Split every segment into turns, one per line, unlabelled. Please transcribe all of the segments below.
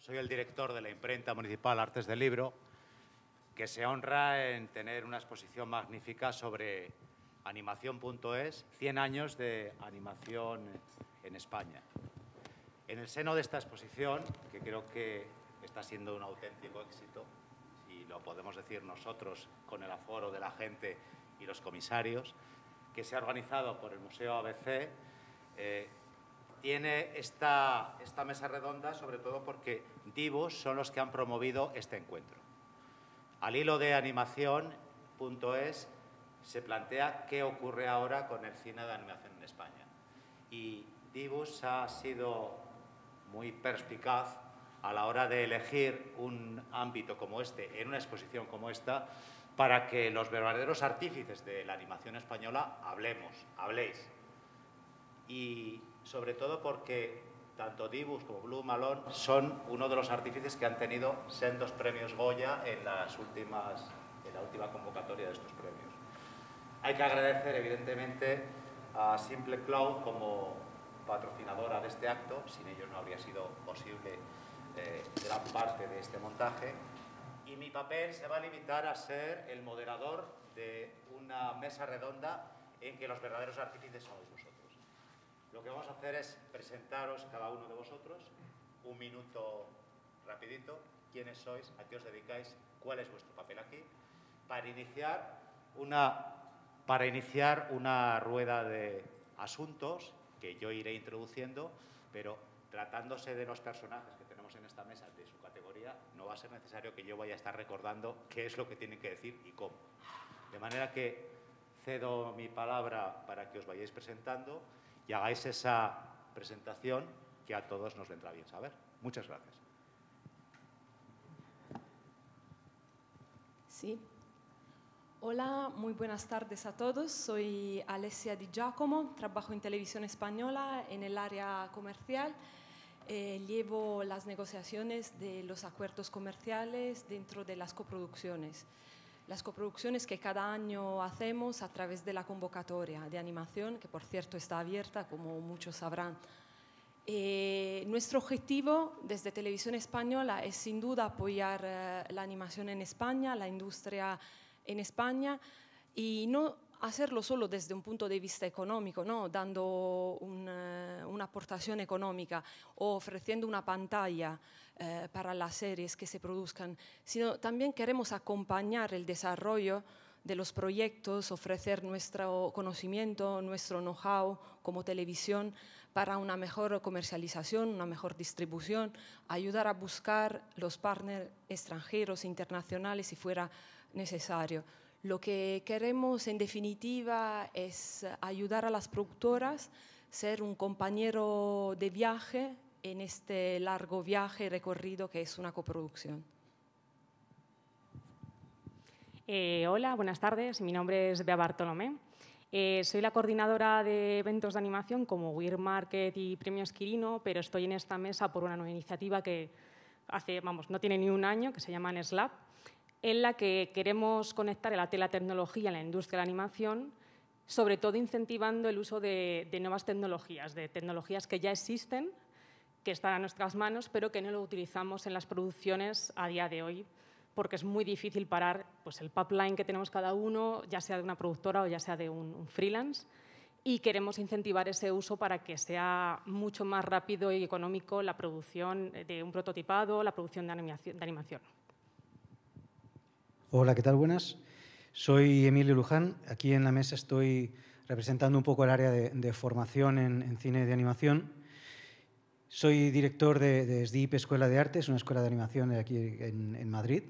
Soy el director de la imprenta municipal Artes del Libro, que se honra en tener una exposición magnífica sobre animación.es, 100 años de animación en España. En el seno de esta exposición, que creo que está siendo un auténtico éxito, y lo podemos decir nosotros con el aforo de la gente y los comisarios, que se ha organizado por el Museo ABC, tiene esta mesa redonda sobre todo porque Divus son los que han promovido este encuentro. Al hilo de animación.es se plantea qué ocurre ahora con el cine de animación en España. Y Divus ha sido muy perspicaz a la hora de elegir un ámbito como este, en una exposición como esta, para que los verdaderos artífices de la animación española habléis. Y sobre todo porque tanto Divus como Blue Malone son uno de los artífices que han tenido sendos premios Goya en la última convocatoria de estos premios. Hay que agradecer, evidentemente, a Simple Cloud como patrocinadora de este acto. Sin ellos no habría sido posible gran parte de este montaje. Y mi papel se va a limitar a ser el moderador de una mesa redonda en que los verdaderos artífices sois vosotros. Lo que vamos a hacer es presentaros cada uno de vosotros, un minuto rapidito, quiénes sois, a qué os dedicáis, cuál es vuestro papel aquí, para iniciar una rueda de asuntos que yo iré introduciendo, pero tratándose de los personajes que tenemos en esta mesa, de su categoría, no va a ser necesario que yo vaya a estar recordando qué es lo que tienen que decir y cómo. De manera que cedo mi palabra para que os vayáis presentando y hagáis esa presentación que a todos nos vendrá bien saber. Muchas gracias.
Sí. Hola, muy buenas tardes a todos. Soy Alessia Di Giacomo, trabajo en Televisión Española en el área comercial. Llevo las negociaciones de los acuerdos comerciales dentro de las coproducciones. Las coproducciones que cada año hacemos a través de la convocatoria de animación, que por cierto está abierta, como muchos sabrán. Nuestro objetivo desde Televisión Española es sin duda apoyar la animación en España, la industria en España, y no hacerlo solo desde un punto de vista económico, ¿no? Dando una aportación económica o ofreciendo una pantalla para las series que se produzcan, sino también queremos acompañar el desarrollo de los proyectos, ofrecer nuestro conocimiento, nuestro know-how como televisión para una mejor comercialización, una mejor distribución, ayudar a buscar los partners extranjeros e internacionales si fuera necesario. Lo que queremos, en definitiva, es ayudar a las productoras, ser un compañero de viaje en este largo viaje y recorrido que es una coproducción.
Hola, buenas tardes. Mi nombre es Bea Bartolomé. Soy la coordinadora de eventos de animación como Weir Market y Premios Quirino, pero estoy en esta mesa por una nueva iniciativa que no tiene ni un año, que se llama NSLab, en la que queremos conectar la tecnología en la industria de la animación, sobre todo incentivando el uso de nuevas tecnologías, de tecnologías que ya existen, que están a nuestras manos, pero que no lo utilizamos en las producciones a día de hoy, porque es muy difícil parar pues, el pipeline que tenemos cada uno, ya sea de una productora o ya sea de un freelance, y queremos incentivar ese uso para que sea mucho más rápido y económico la producción de un prototipado, la producción de animación.
Hola, ¿qué tal? Buenas. Soy Emilio Luján. Aquí en la mesa estoy representando un poco el área de formación en cine de animación. Soy director de SDIP Escuela de Artes, una escuela de animación aquí en Madrid,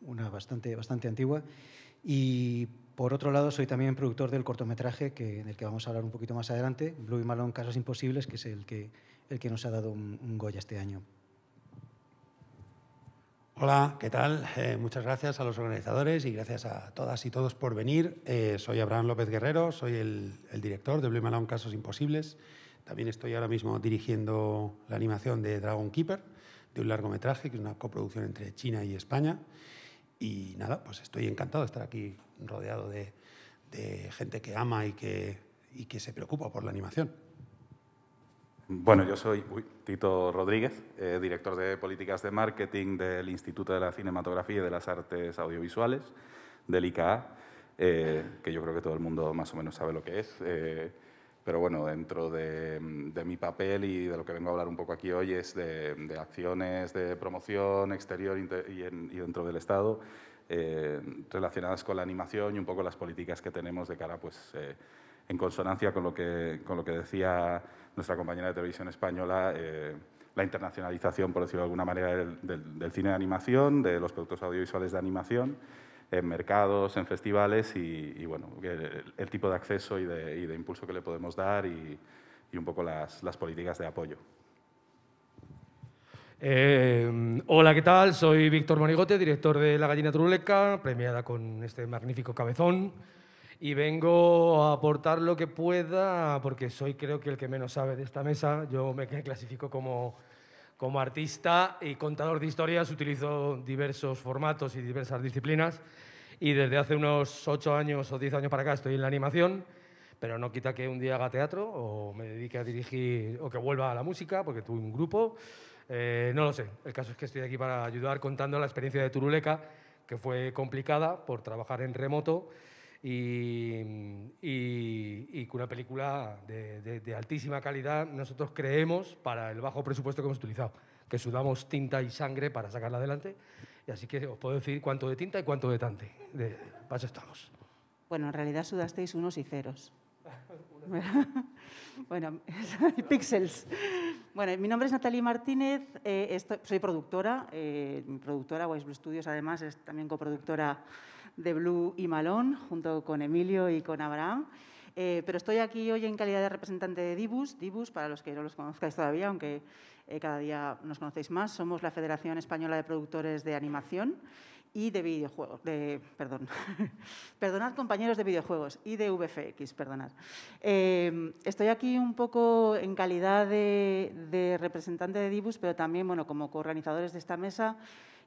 una bastante antigua. Y, por otro lado, soy también productor del cortometraje del que vamos a hablar un poquito más adelante, Blue Malone, Casos Imposibles, que es el que nos ha dado un Goya este año.
Hola, ¿qué tal? Muchas gracias a los organizadores y gracias a todas y todos por venir. Soy Abraham López Guerrero, soy el director de Blue Malone Casos Imposibles. También estoy ahora mismo dirigiendo la animación de Dragon Keeper, de un largometraje, que es una coproducción entre China y España. Y nada, pues estoy encantado de estar aquí rodeado de gente que ama y que se preocupa por la animación.
Bueno, yo soy Tito Rodríguez, director de Políticas de Marketing del Instituto de la Cinematografía y de las Artes Audiovisuales, del ICA, que yo creo que todo el mundo más o menos sabe lo que es. Pero bueno, dentro de mi papel y de lo que vengo a hablar un poco aquí hoy es de acciones de promoción exterior y dentro del Estado relacionadas con la animación y un poco las políticas que tenemos de cara, pues, en consonancia con lo que decía nuestra compañera de televisión española, la internacionalización, por decirlo de alguna manera, del cine de animación, de los productos audiovisuales de animación, en mercados, en festivales y bueno, el tipo de acceso y de impulso que le podemos dar y un poco las políticas de apoyo.
Hola, ¿qué tal? Soy Víctor Monigote, director de La Gallina Turuleca, premiada con este magnífico cabezón. Y vengo a aportar lo que pueda, porque soy creo que el que menos sabe de esta mesa. Yo me clasifico como artista y contador de historias, utilizo diversos formatos y diversas disciplinas. Y desde hace unos 8 años o 10 años para acá estoy en la animación, pero no quita que un día haga teatro o me dedique a dirigir o que vuelva a la música, porque tuve un grupo. No lo sé. El caso es que estoy aquí para ayudar contando la experiencia de Turuleca, que fue complicada por trabajar en remoto y con una película de altísima calidad, nosotros creemos, para el bajo presupuesto que hemos utilizado, que sudamos tinta y sangre para sacarla adelante. Y así que os puedo decir cuánto de tinta y cuánto de tante. Para eso estamos.
Bueno, en realidad sudasteis unos y ceros. Bueno, píxeles. Bueno, mi nombre es Natalie Martínez, soy productora. Mi productora, Wise Blue Studios, además, es también coproductora de Blue y Malón, junto con Emilio y con Abraham. Pero estoy aquí hoy en calidad de representante de Dibus, para los que no los conozcáis todavía, aunque cada día nos conocéis más. Somos la Federación Española de Productores de Animación y de videojuegos, perdonad, compañeros de videojuegos, y de VFX, perdonad. Estoy aquí un poco en calidad de representante de Dibus, pero también, bueno, como coorganizadores de esta mesa.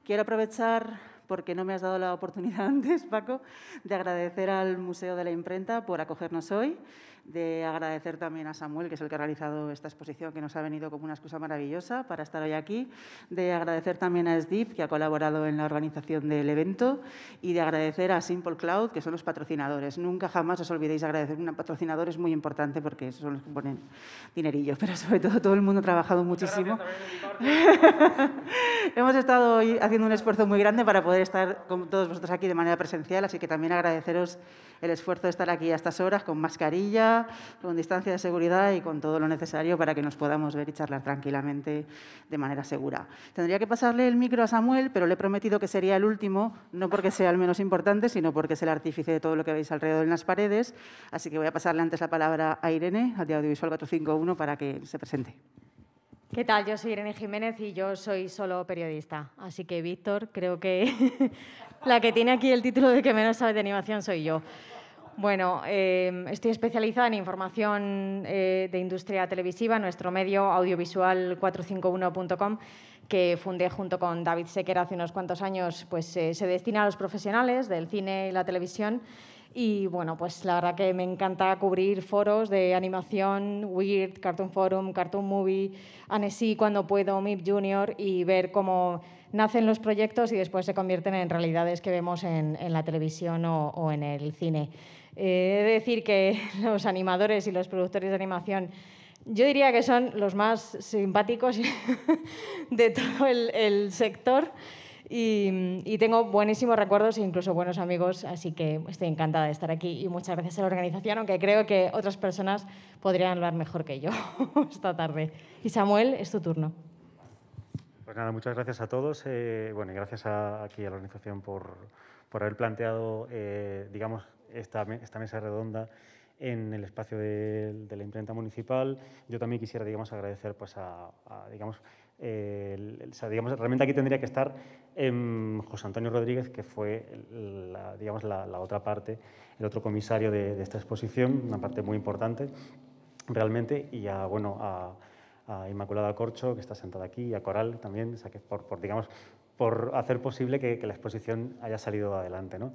Quiero aprovechar, porque no me has dado la oportunidad antes, Paco, de agradecer al Museo de la Imprenta por acogernos hoy, de agradecer también a Samuel, que es el que ha realizado esta exposición, que nos ha venido como una excusa maravillosa para estar hoy aquí, de agradecer también a SDIP, que ha colaborado en la organización del evento, y de agradecer a Simple Cloud, que son los patrocinadores. Nunca jamás os olvidéis agradecer a un patrocinador, es muy importante porque esos son los que ponen dinerillo, pero sobre todo el mundo ha trabajado muchísimo. Hemos estado hoy haciendo un esfuerzo muy grande para poder estar con todos vosotros aquí de manera presencial, así que también agradeceros el esfuerzo de estar aquí a estas horas con mascarilla, con distancia de seguridad y con todo lo necesario para que nos podamos ver y charlar tranquilamente de manera segura. Tendría que pasarle el micro a Samuel, pero le he prometido que sería el último, no porque sea el menos importante, sino porque es el artífice de todo lo que veis alrededor en las paredes. Así que voy a pasarle antes la palabra a Irene, de Audiovisual 451, para que se presente.
¿Qué tal? Yo soy Irene Jiménez y yo soy solo periodista. Así que, Víctor, creo que la que tiene aquí el título de que menos sabe de animación soy yo. Bueno, estoy especializada en información de industria televisiva, nuestro medio audiovisual451.com, que fundé junto con David Sequer hace unos cuantos años, pues se destina a los profesionales del cine y la televisión. Y bueno, pues la verdad que me encanta cubrir foros de animación, Weird, Cartoon Forum, Cartoon Movie, Annecy cuando puedo, MIP Junior, y ver cómo nacen los proyectos y después se convierten en realidades que vemos en la televisión o en el cine. He de decir que los animadores y los productores de animación, yo diría que son los más simpáticos de todo el sector. Y tengo buenísimos recuerdos e incluso buenos amigos, así que estoy encantada de estar aquí y muchas gracias a la organización, aunque creo que otras personas podrían hablar mejor que yo esta tarde. Y Samuel, es tu turno.
Pues nada, muchas gracias a todos. Bueno, y gracias aquí a la organización por haber planteado, digamos, esta mesa redonda en el espacio de la imprenta municipal. Yo también quisiera, digamos, agradecer pues, digamos, realmente aquí tendría que estar José Antonio Rodríguez, que fue digamos, la otra parte, el otro comisario de esta exposición, una parte muy importante realmente, y a Inmaculada Corcho, que está sentada aquí, y a Coral también, o sea, que digamos, por hacer posible que la exposición haya salido adelante, ¿no?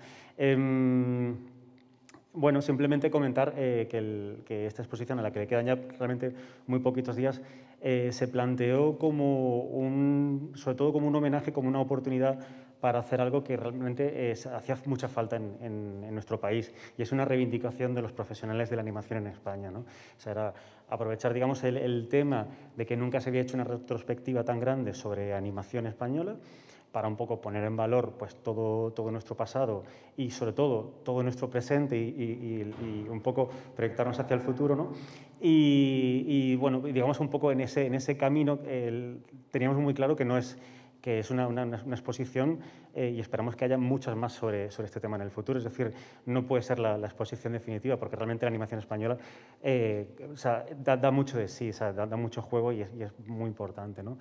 Bueno, simplemente comentar que esta exposición, a la que le quedan ya realmente muy poquitos días, se planteó como sobre todo como un homenaje, como una oportunidad para hacer algo que realmente hacía mucha falta en nuestro país, y es una reivindicación de los profesionales de la animación en España, ¿no? O sea, era aprovechar, digamos, el tema de que nunca se había hecho una retrospectiva tan grande sobre animación española, para un poco poner en valor pues, todo nuestro pasado y, sobre todo nuestro presente y un poco proyectarnos hacia el futuro, ¿no? Y bueno, digamos un poco en ese camino teníamos muy claro que es una exposición y esperamos que haya muchas más sobre este tema en el futuro. Es decir, no puede ser la exposición definitiva, porque realmente la animación española o sea, da mucho de sí, o sea, da mucho juego y es muy importante, ¿no?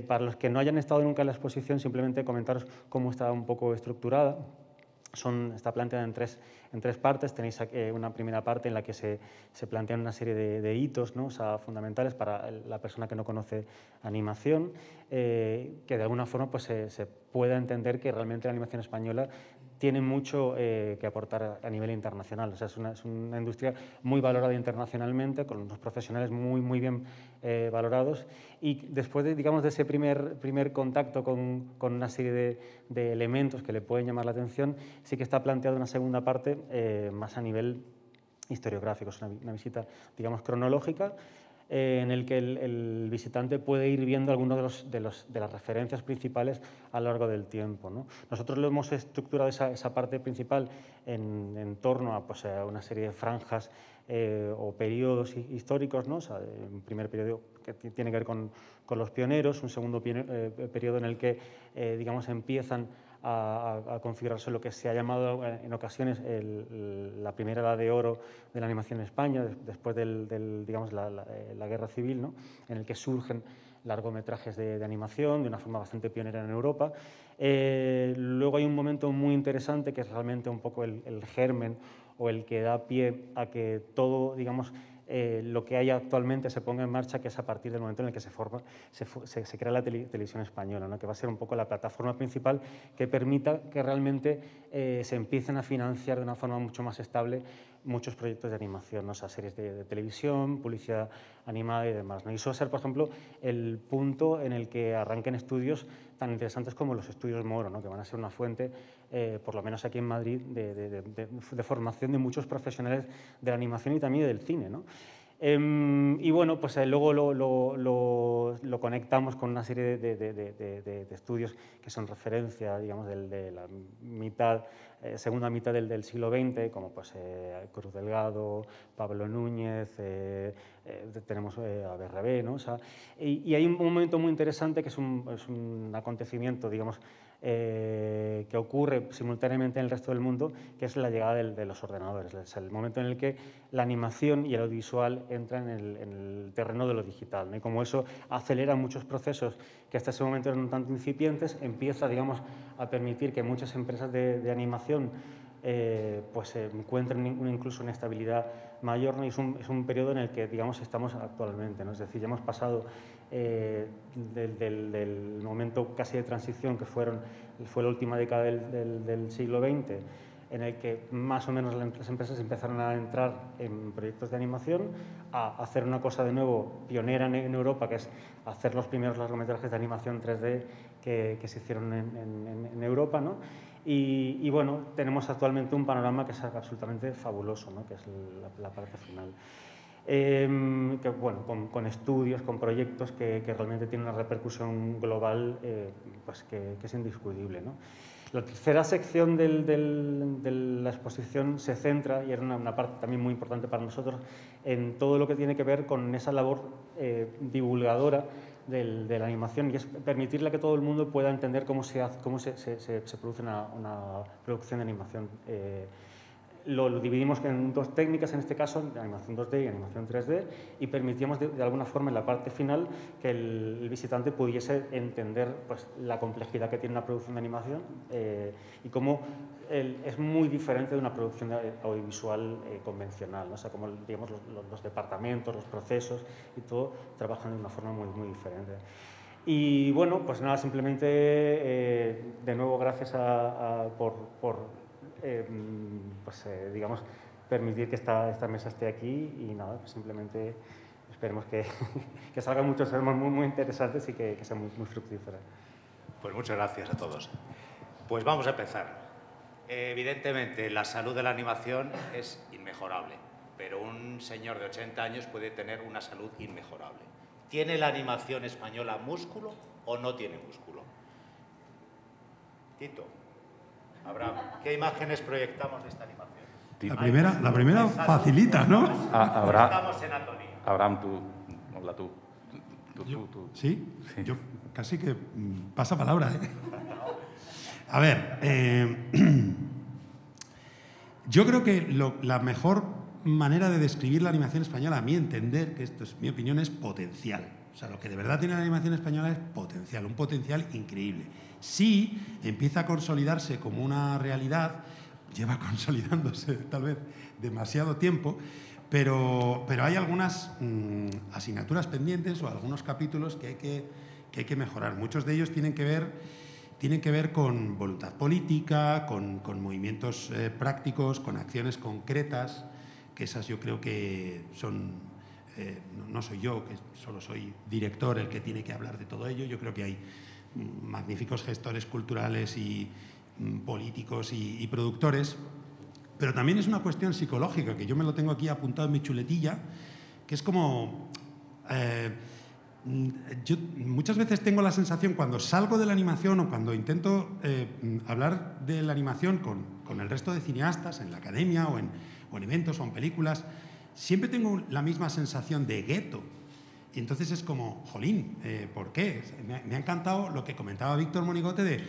Para los que no hayan estado nunca en la exposición, simplemente comentaros cómo está un poco estructurada. Está planteada en tres partes. Tenéis una primera parte en la que se plantean una serie de hitos, ¿no? O sea, fundamentales para la persona que no conoce animación, que de alguna forma pues, se pueda entender que realmente la animación española tiene mucho que aportar a nivel internacional. O sea, es una industria muy valorada internacionalmente, con unos profesionales muy bien valorados, y después de ese primer contacto con una serie de elementos que le pueden llamar la atención, sí que está planteada una segunda parte más a nivel historiográfico. Es una visita, digamos, cronológica, en el que el visitante puede ir viendo algunas de las referencias principales a lo largo del tiempo, ¿no? Nosotros lo hemos estructurado esa parte principal en torno a, pues, a una serie de franjas o periodos históricos, ¿no? O sea, un primer periodo que tiene que ver con los pioneros, un segundo periodo en el que digamos, empiezan a configurarse lo que se ha llamado en ocasiones la primera edad de oro de la animación en España, después digamos, la Guerra Civil, ¿no? En el que surgen largometrajes de animación de una forma bastante pionera en Europa. Luego hay un momento muy interesante que es realmente un poco el germen o el que da pie a que todo, digamos, lo que hay actualmente se ponga en marcha, que es a partir del momento en el que se crea la televisión española, ¿no? Que va a ser un poco la plataforma principal que permita que realmente se empiecen a financiar de una forma mucho más estable muchos proyectos de animación, ¿no? O sea, series de televisión, publicidad animada y demás, ¿no? Y eso va a ser, por ejemplo, el punto en el que arranquen estudios tan interesantes como los estudios Moro, ¿no? Que van a ser una fuente, por lo menos aquí en Madrid, de formación de muchos profesionales de la animación y también del cine, ¿no? Y bueno, pues luego lo conectamos con una serie de estudios que son referencia, digamos, de la segunda mitad del siglo XX, como pues Cruz Delgado, Pablo Núñez, tenemos a BRB, ¿no? O sea, y hay un momento muy interesante que es un acontecimiento, digamos, que ocurre simultáneamente en el resto del mundo, que es la llegada de los ordenadores. Es el momento en el que la animación y el audiovisual entran en el terreno de lo digital, ¿no? Y como eso acelera muchos procesos que hasta ese momento eran un tanto incipientes, empieza, digamos, a permitir que muchas empresas de animación pues encuentren incluso una estabilidad mayor, ¿no? Y es un periodo en el que, digamos, estamos actualmente, ¿no? Es decir, ya hemos pasado del momento casi de transición que fue la última década del siglo XX, en el que más o menos las empresas empezaron a entrar en proyectos de animación, a hacer una cosa de nuevo pionera en Europa, que es hacer los primeros largometrajes de animación 3D que se hicieron en Europa, ¿no? Y bueno, tenemos actualmente un panorama que es absolutamente fabuloso, ¿no? Que es la parte final. Que, bueno, con estudios, con proyectos que realmente tienen una repercusión global pues que es indiscutible, ¿no? La tercera sección de la exposición se centra, y era una parte también muy importante para nosotros, en todo lo que tiene que ver con esa labor divulgadora de la animación, y es permitirle que todo el mundo pueda entender cómo se produce una producción de animación. Lo dividimos en dos técnicas, en este caso, animación 2D y animación 3D, y permitíamos de alguna forma en la parte final que el visitante pudiese entender pues, la complejidad que tiene una producción de animación y cómo es muy diferente de una producción audiovisual convencional, ¿no? O sea, como digamos, los departamentos, los procesos y todo trabajan de una forma muy diferente. Y bueno, pues nada, simplemente de nuevo gracias por digamos, permitir que esta mesa esté aquí y nada, pues simplemente esperemos que salgan muchos temas muy interesantes y que sean muy fructíferos.
Pues muchas gracias a todos. Pues vamos a empezar. Evidentemente, la salud de la animación es inmejorable, pero un señor de 80 años puede tener una salud inmejorable. ¿Tiene la animación española músculo o no tiene músculo? Tito, Abraham, ¿qué imágenes proyectamos de esta animación?
La primera facilita, ¿no?
Estamos en Antonio.
Abraham, habla tú. Tú.
¿Sí? Yo casi que pasa palabra, ¿eh? A ver, yo creo que la mejor manera de describir la animación española, a mi entender, que esto es mi opinión, es potencial. O sea, lo que de verdad tiene la animación española es potencial, un potencial increíble. Sí, empieza a consolidarse como una realidad, lleva consolidándose tal vez demasiado tiempo, pero hay algunas asignaturas pendientes o algunos capítulos que hay que mejorar. Muchos de ellos tienen que ver con voluntad política, con movimientos prácticos, con acciones concretas, que esas yo creo que son... no soy yo, que solo soy director, el que tiene que hablar de todo ello. Yo creo que hay magníficos gestores culturales y políticos y productores, pero también es una cuestión psicológica, que yo me lo tengo aquí apuntado en mi chuletilla, que es como... yo muchas veces tengo la sensación, cuando salgo de la animación o cuando intento hablar de la animación con el resto de cineastas en la academia o en eventos o en películas, siempre tengo la misma sensación de gueto. Y entonces es como, jolín, ¿por qué? Me ha encantado lo que comentaba Víctor Monigote de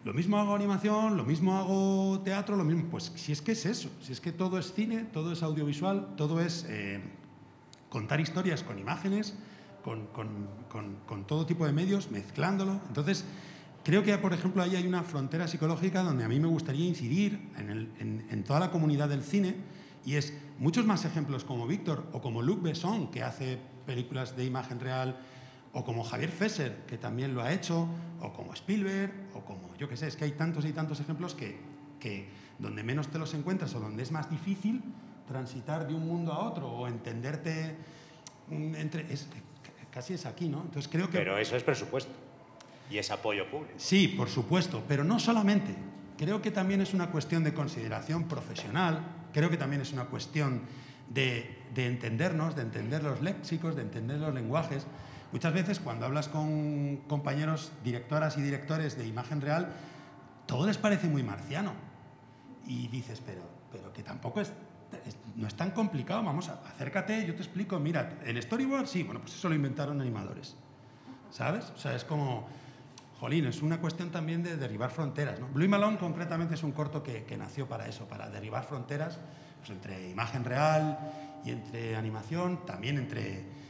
lo mismo hago animación, lo mismo hago teatro, lo mismo. Pues si es que es eso, si es que todo es cine, todo es audiovisual, todo es contar historias con imágenes, con todo tipo de medios, mezclándolo. Entonces, creo que, por ejemplo, ahí hay una frontera psicológica donde a mí me gustaría incidir en toda la comunidad del cine, y es muchos más ejemplos como Víctor o como Luc Besson, que hace películas de imagen real, o como Javier Fesser, que también lo ha hecho, o como Spielberg, o como, yo qué sé, es que hay tantos y tantos ejemplos que donde menos te los encuentras o donde es más difícil transitar de un mundo a otro o entenderte casi es aquí, ¿no? Entonces creo que...
Pero eso es presupuesto y es apoyo público.
Sí, por supuesto, pero no solamente. Creo que también es una cuestión de consideración profesional, creo que también es una cuestión de entendernos, de entender los léxicos, de entender los lenguajes. Muchas veces cuando hablas con compañeros, directoras y directores de imagen real, todo les parece muy marciano. Y dices, pero que tampoco no es tan complicado, vamos, acércate, yo te explico, mira, el storyboard, sí, bueno, pues eso lo inventaron animadores, ¿sabes? O sea, es como, jolín, es una cuestión también de derribar fronteras, ¿no? Blue Malone concretamente es un corto que nació para eso, para derribar fronteras, pues entre imagen real y entre animación, también entre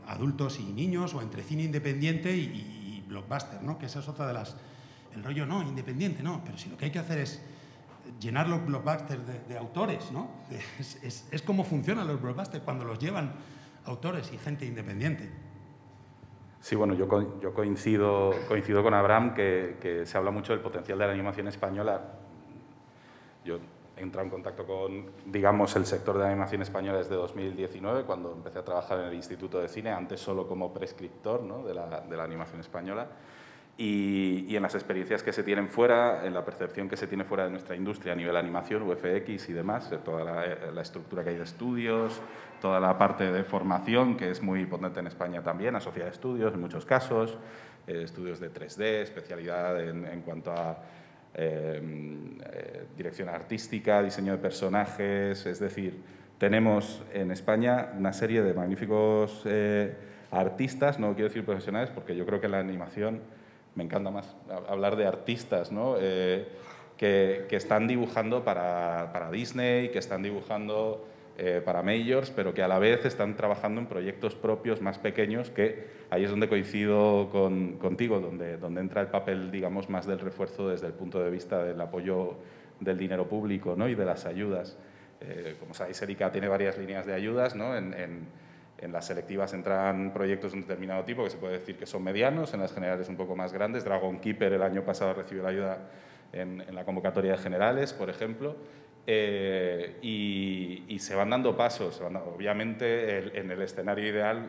adultos y niños, o entre cine independiente y blockbuster, ¿no? Que esa es otra de las... El rollo, no, independiente, no, pero si lo que hay que hacer es llenar los blockbusters de autores, ¿no? Es como funcionan los blockbusters cuando los llevan autores y gente independiente.
Sí, bueno, yo coincido con Abraham, que se habla mucho del potencial de la animación española. Yo he entrado en contacto con, digamos, el sector de la animación española desde 2019, cuando empecé a trabajar en el Instituto de Cine, antes solo como prescriptor, ¿no?, de la animación española. Y en las experiencias que se tienen fuera, en la percepción que se tiene fuera de nuestra industria a nivel animación, VFX y demás, toda la estructura que hay de estudios, toda la parte de formación, que es muy potente en España también, asociada a estudios en muchos casos, estudios de 3D, especialidad en cuanto a dirección artística, diseño de personajes, es decir, tenemos en España una serie de magníficos artistas, no quiero decir profesionales, porque yo creo que en la animación me encanta más hablar de artistas, ¿no? Que están dibujando para Disney, que están dibujando para majors, pero que a la vez están trabajando en proyectos propios más pequeños, que ahí es donde coincido contigo, donde entra el papel, digamos, más del refuerzo desde el punto de vista del apoyo del dinero público, ¿no?, y de las ayudas. Como sabéis, Erika tiene varias líneas de ayudas, ¿no? En las selectivas entran proyectos de un determinado tipo, que se puede decir que son medianos, en las generales un poco más grandes. Dragon Keeper el año pasado recibió la ayuda en la convocatoria de generales, por ejemplo, y se van dando pasos. Obviamente, en el escenario ideal,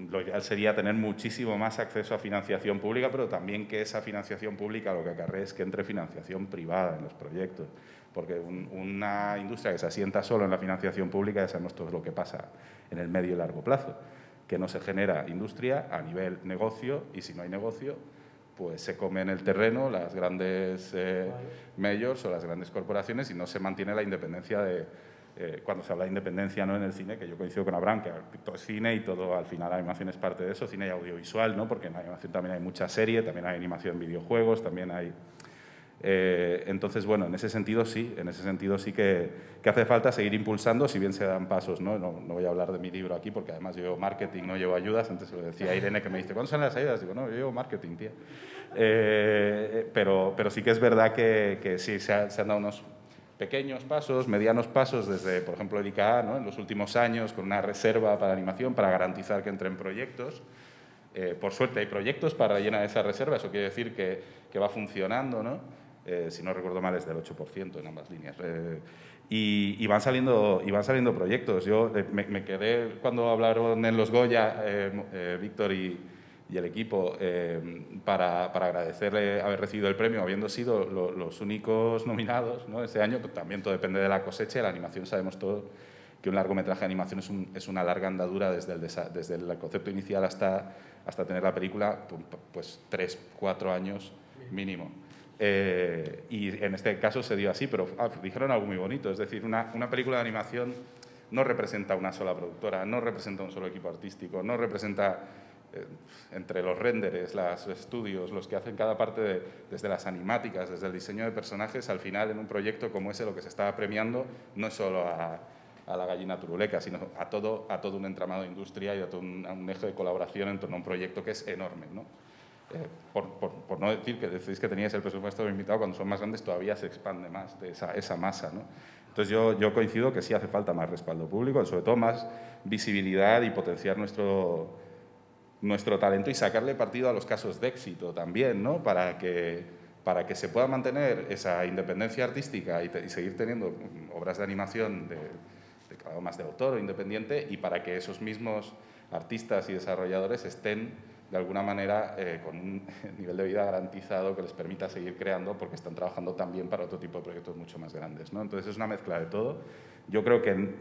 lo ideal sería tener muchísimo más acceso a financiación pública, pero también que esa financiación pública lo que acarrea es que entre financiación privada en los proyectos. Porque una industria que se asienta solo en la financiación pública, ya sabemos todo lo que pasa en el medio y largo plazo, que no se genera industria a nivel negocio, y si no hay negocio, pues se comen el terreno las grandes majors o las grandes corporaciones y no se mantiene la independencia de... cuando se habla de independencia, ¿no?, en el cine, que yo coincido con Abraham, que todo es cine y todo, al final, la animación es parte de eso, cine y audiovisual, ¿no?, porque en la animación también hay mucha serie, también hay animación en videojuegos, también hay... entonces, bueno, en ese sentido sí que hace falta seguir impulsando, si bien se dan pasos, ¿no? No voy a hablar de mi libro aquí, porque además yo llevo marketing, no llevo ayudas. Antes se lo decía a Irene, que me dice, ¿cuándo son las ayudas? Digo, no, yo llevo marketing, tía. Pero sí que es verdad que sí se han dado unos pequeños pasos, medianos pasos, desde, por ejemplo, el ICA, ¿no?, en los últimos años, con una reserva para animación, para garantizar que entren proyectos. Por suerte hay proyectos para rellenar esa reserva, eso quiere decir que va funcionando, ¿no? Si no recuerdo mal, es del 8% en ambas líneas. Y van saliendo proyectos. Yo me quedé, cuando hablaron en los Goya, Víctor y el equipo, para agradecerle haber recibido el premio, habiendo sido los únicos nominados, ¿no?, este año. Pues también todo depende de la cosecha. La animación, sabemos todos que un largometraje de animación es una larga andadura desde el concepto inicial hasta tener la película, pues 3-4 años mínimo. Y en este caso se dio así, pero dijeron algo muy bonito, es decir, una película de animación no representa una sola productora, no representa un solo equipo artístico, no representa entre los renderes, los estudios, los que hacen cada parte, desde las animáticas, desde el diseño de personajes. Al final, en un proyecto como ese, lo que se estaba premiando no es solo a la gallina turuleca, sino a todo un entramado de industria y a todo un eje de colaboración en torno a un proyecto que es enorme, ¿no? Por no decir que decís que teníais el presupuesto limitado, cuando son más grandes todavía se expande más de esa masa, ¿no? Entonces yo coincido que sí hace falta más respaldo público, sobre todo más visibilidad y potenciar nuestro talento y sacarle partido a los casos de éxito también, ¿no? Para que se pueda mantener esa independencia artística y seguir teniendo obras de animación más de autor o independiente, y para que esos mismos artistas y desarrolladores estén de alguna manera con un nivel de vida garantizado que les permita seguir creando, porque están trabajando también para otro tipo de proyectos mucho más grandes, ¿no? Entonces es una mezcla de todo. Yo creo que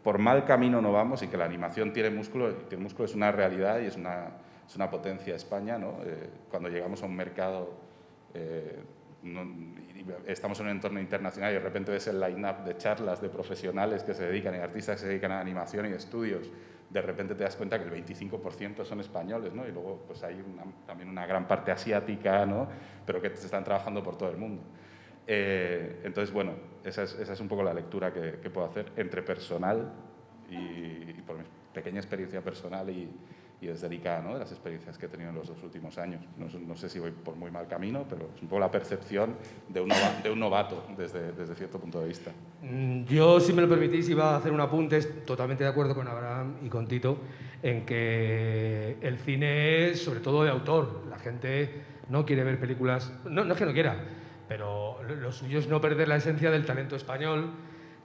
por mal camino no vamos, y que la animación tiene músculo es una realidad y es una potencia España, ¿no? Cuando llegamos a un mercado, estamos en un entorno internacional y de repente ves el line-up de charlas de profesionales que se dedican, y artistas que se dedican a animación y estudios, de repente te das cuenta que el 25% son españoles, ¿no? Y luego pues hay también una gran parte asiática, ¿no?, pero que se están trabajando por todo el mundo. Entonces, bueno, esa es un poco la lectura que puedo hacer entre personal y por mi pequeña experiencia personal y desde el ICA, ¿no?, de las experiencias que he tenido en los 2 últimos años. No sé si voy por muy mal camino, pero es un poco la percepción de un novato desde cierto punto de vista.
Yo, si me lo permitís, iba a hacer un apunte, totalmente de acuerdo con Abraham y con Tito, en que el cine es sobre todo de autor. La gente no quiere ver películas, no es que no quiera, pero lo suyo es no perder la esencia del talento español,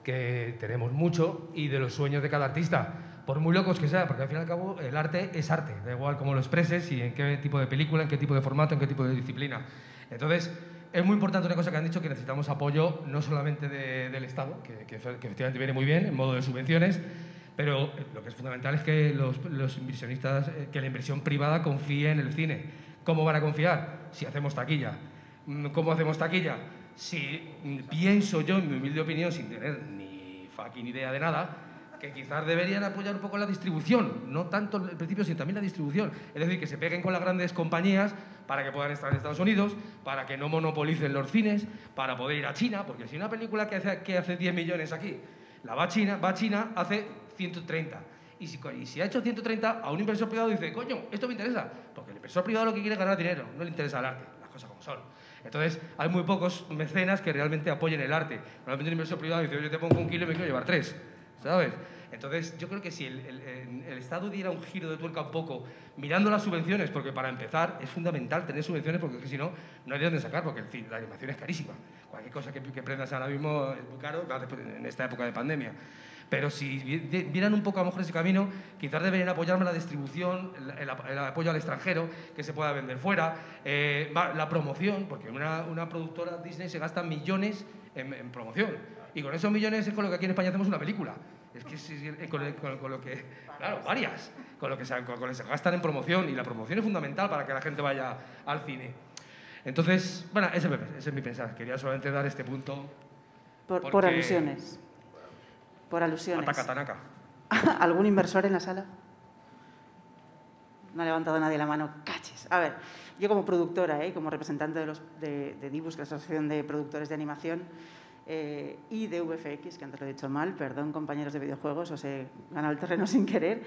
que tenemos mucho, y de los sueños de cada artista, por muy locos que sea, porque al fin y al cabo el arte es arte, da igual cómo lo expreses y en qué tipo de película, en qué tipo de formato, en qué tipo de disciplina. Entonces, es muy importante una cosa que han dicho, que necesitamos apoyo no solamente del Estado, que efectivamente viene muy bien en modo de subvenciones, pero lo que es fundamental es que los inversionistas, que la inversión privada confíe en el cine. ¿Cómo van a confiar? Si hacemos taquilla. ¿Cómo hacemos taquilla? Si pienso yo, en mi humilde opinión, sin tener ni fucking idea de nada, que quizás deberían apoyar un poco la distribución, no tanto el principio, sino también la distribución. Es decir, que se peguen con las grandes compañías para que puedan estar en Estados Unidos, para que no monopolicen los cines, para poder ir a China, porque si una película que hace 10 millones aquí, la va a China, hace 130. Y si ha hecho 130, a un inversor privado dice, coño, esto me interesa, porque el inversor privado lo que quiere es ganar dinero, no le interesa el arte, las cosas como son. Entonces, hay muy pocos mecenas que realmente apoyen el arte. Normalmente un inversor privado dice, yo te pongo 1 kilo y me quiero llevar 3, ¿sabes? Entonces, yo creo que si el Estado diera un giro de tuerca un poco, mirando las subvenciones, porque para empezar es fundamental tener subvenciones, porque si no, no hay de dónde sacar, porque la animación es carísima. Cualquier cosa que prendas ahora mismo es muy caro, en esta época de pandemia. Pero si vieran un poco a lo mejor ese camino, quizás deberían apoyarme la distribución, el apoyo al extranjero, que se pueda vender fuera, la promoción, porque una productora Disney se gasta millones en promoción. Y con esos millones es con lo que aquí en España hacemos una película. Es que con lo que... Claro, varias. Con lo que se gastan en promoción. Y la promoción es fundamental para que la gente vaya al cine. Entonces, bueno, ese es mi pensar. Quería solamente dar este punto.
Por alusiones. Por alusiones.
Ataca Tanaka.
¿Algún inversor en la sala? No ha levantado nadie la mano. ¡Cachis! A ver, yo como productora, como representante de Dibus, que es la Asociación de Productores de Animación, y de VFX, que antes lo he dicho mal, perdón, compañeros de videojuegos, os he ganado el terreno sin querer.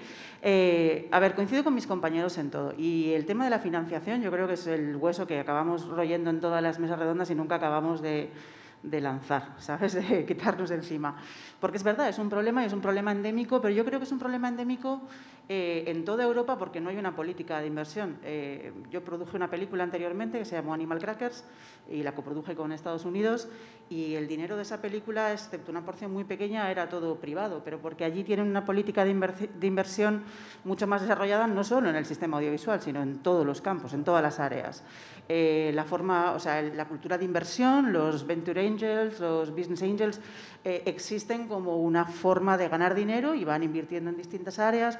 A ver, coincido con mis compañeros en todo. Y el tema de la financiación yo creo que es el hueso que acabamos royendo en todas las mesas redondas y nunca acabamos de lanzar, ¿sabes? De quitarnos de encima. Porque es verdad, es un problema y es un problema endémico, pero yo creo que es un problema endémico en toda Europa porque no hay una política de inversión. Yo produje una película anteriormente que se llamó Animal Crackers y la coproduje con Estados Unidos y el dinero de esa película, excepto una porción muy pequeña, era todo privado, pero porque allí tienen una política de inversión mucho más desarrollada, no solo en el sistema audiovisual, sino en todos los campos, en todas las áreas. La cultura de inversión, los Venture Angels, los Business Angels, existen como una forma de ganar dinero y van invirtiendo en distintas áreas.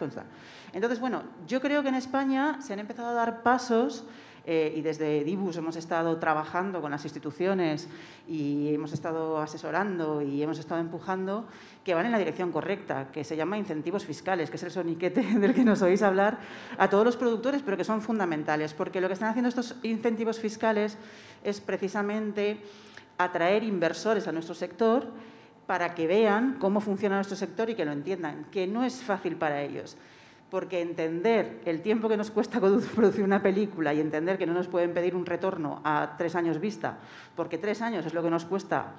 Entonces, bueno, yo creo que en España se han empezado a dar pasos y desde Dibus hemos estado trabajando con las instituciones y hemos estado asesorando y hemos estado empujando que van en la dirección correcta, que se llama incentivos fiscales, que es el soniquete del que nos oís hablar a todos los productores, pero que son fundamentales, porque lo que están haciendo estos incentivos fiscales es precisamente atraer inversores a nuestro sector para que vean cómo funciona nuestro sector y que lo entiendan, que no es fácil para ellos. Porque entender el tiempo que nos cuesta producir una película y entender que no nos pueden pedir un retorno a 3 años vista, porque 3 años es lo que nos cuesta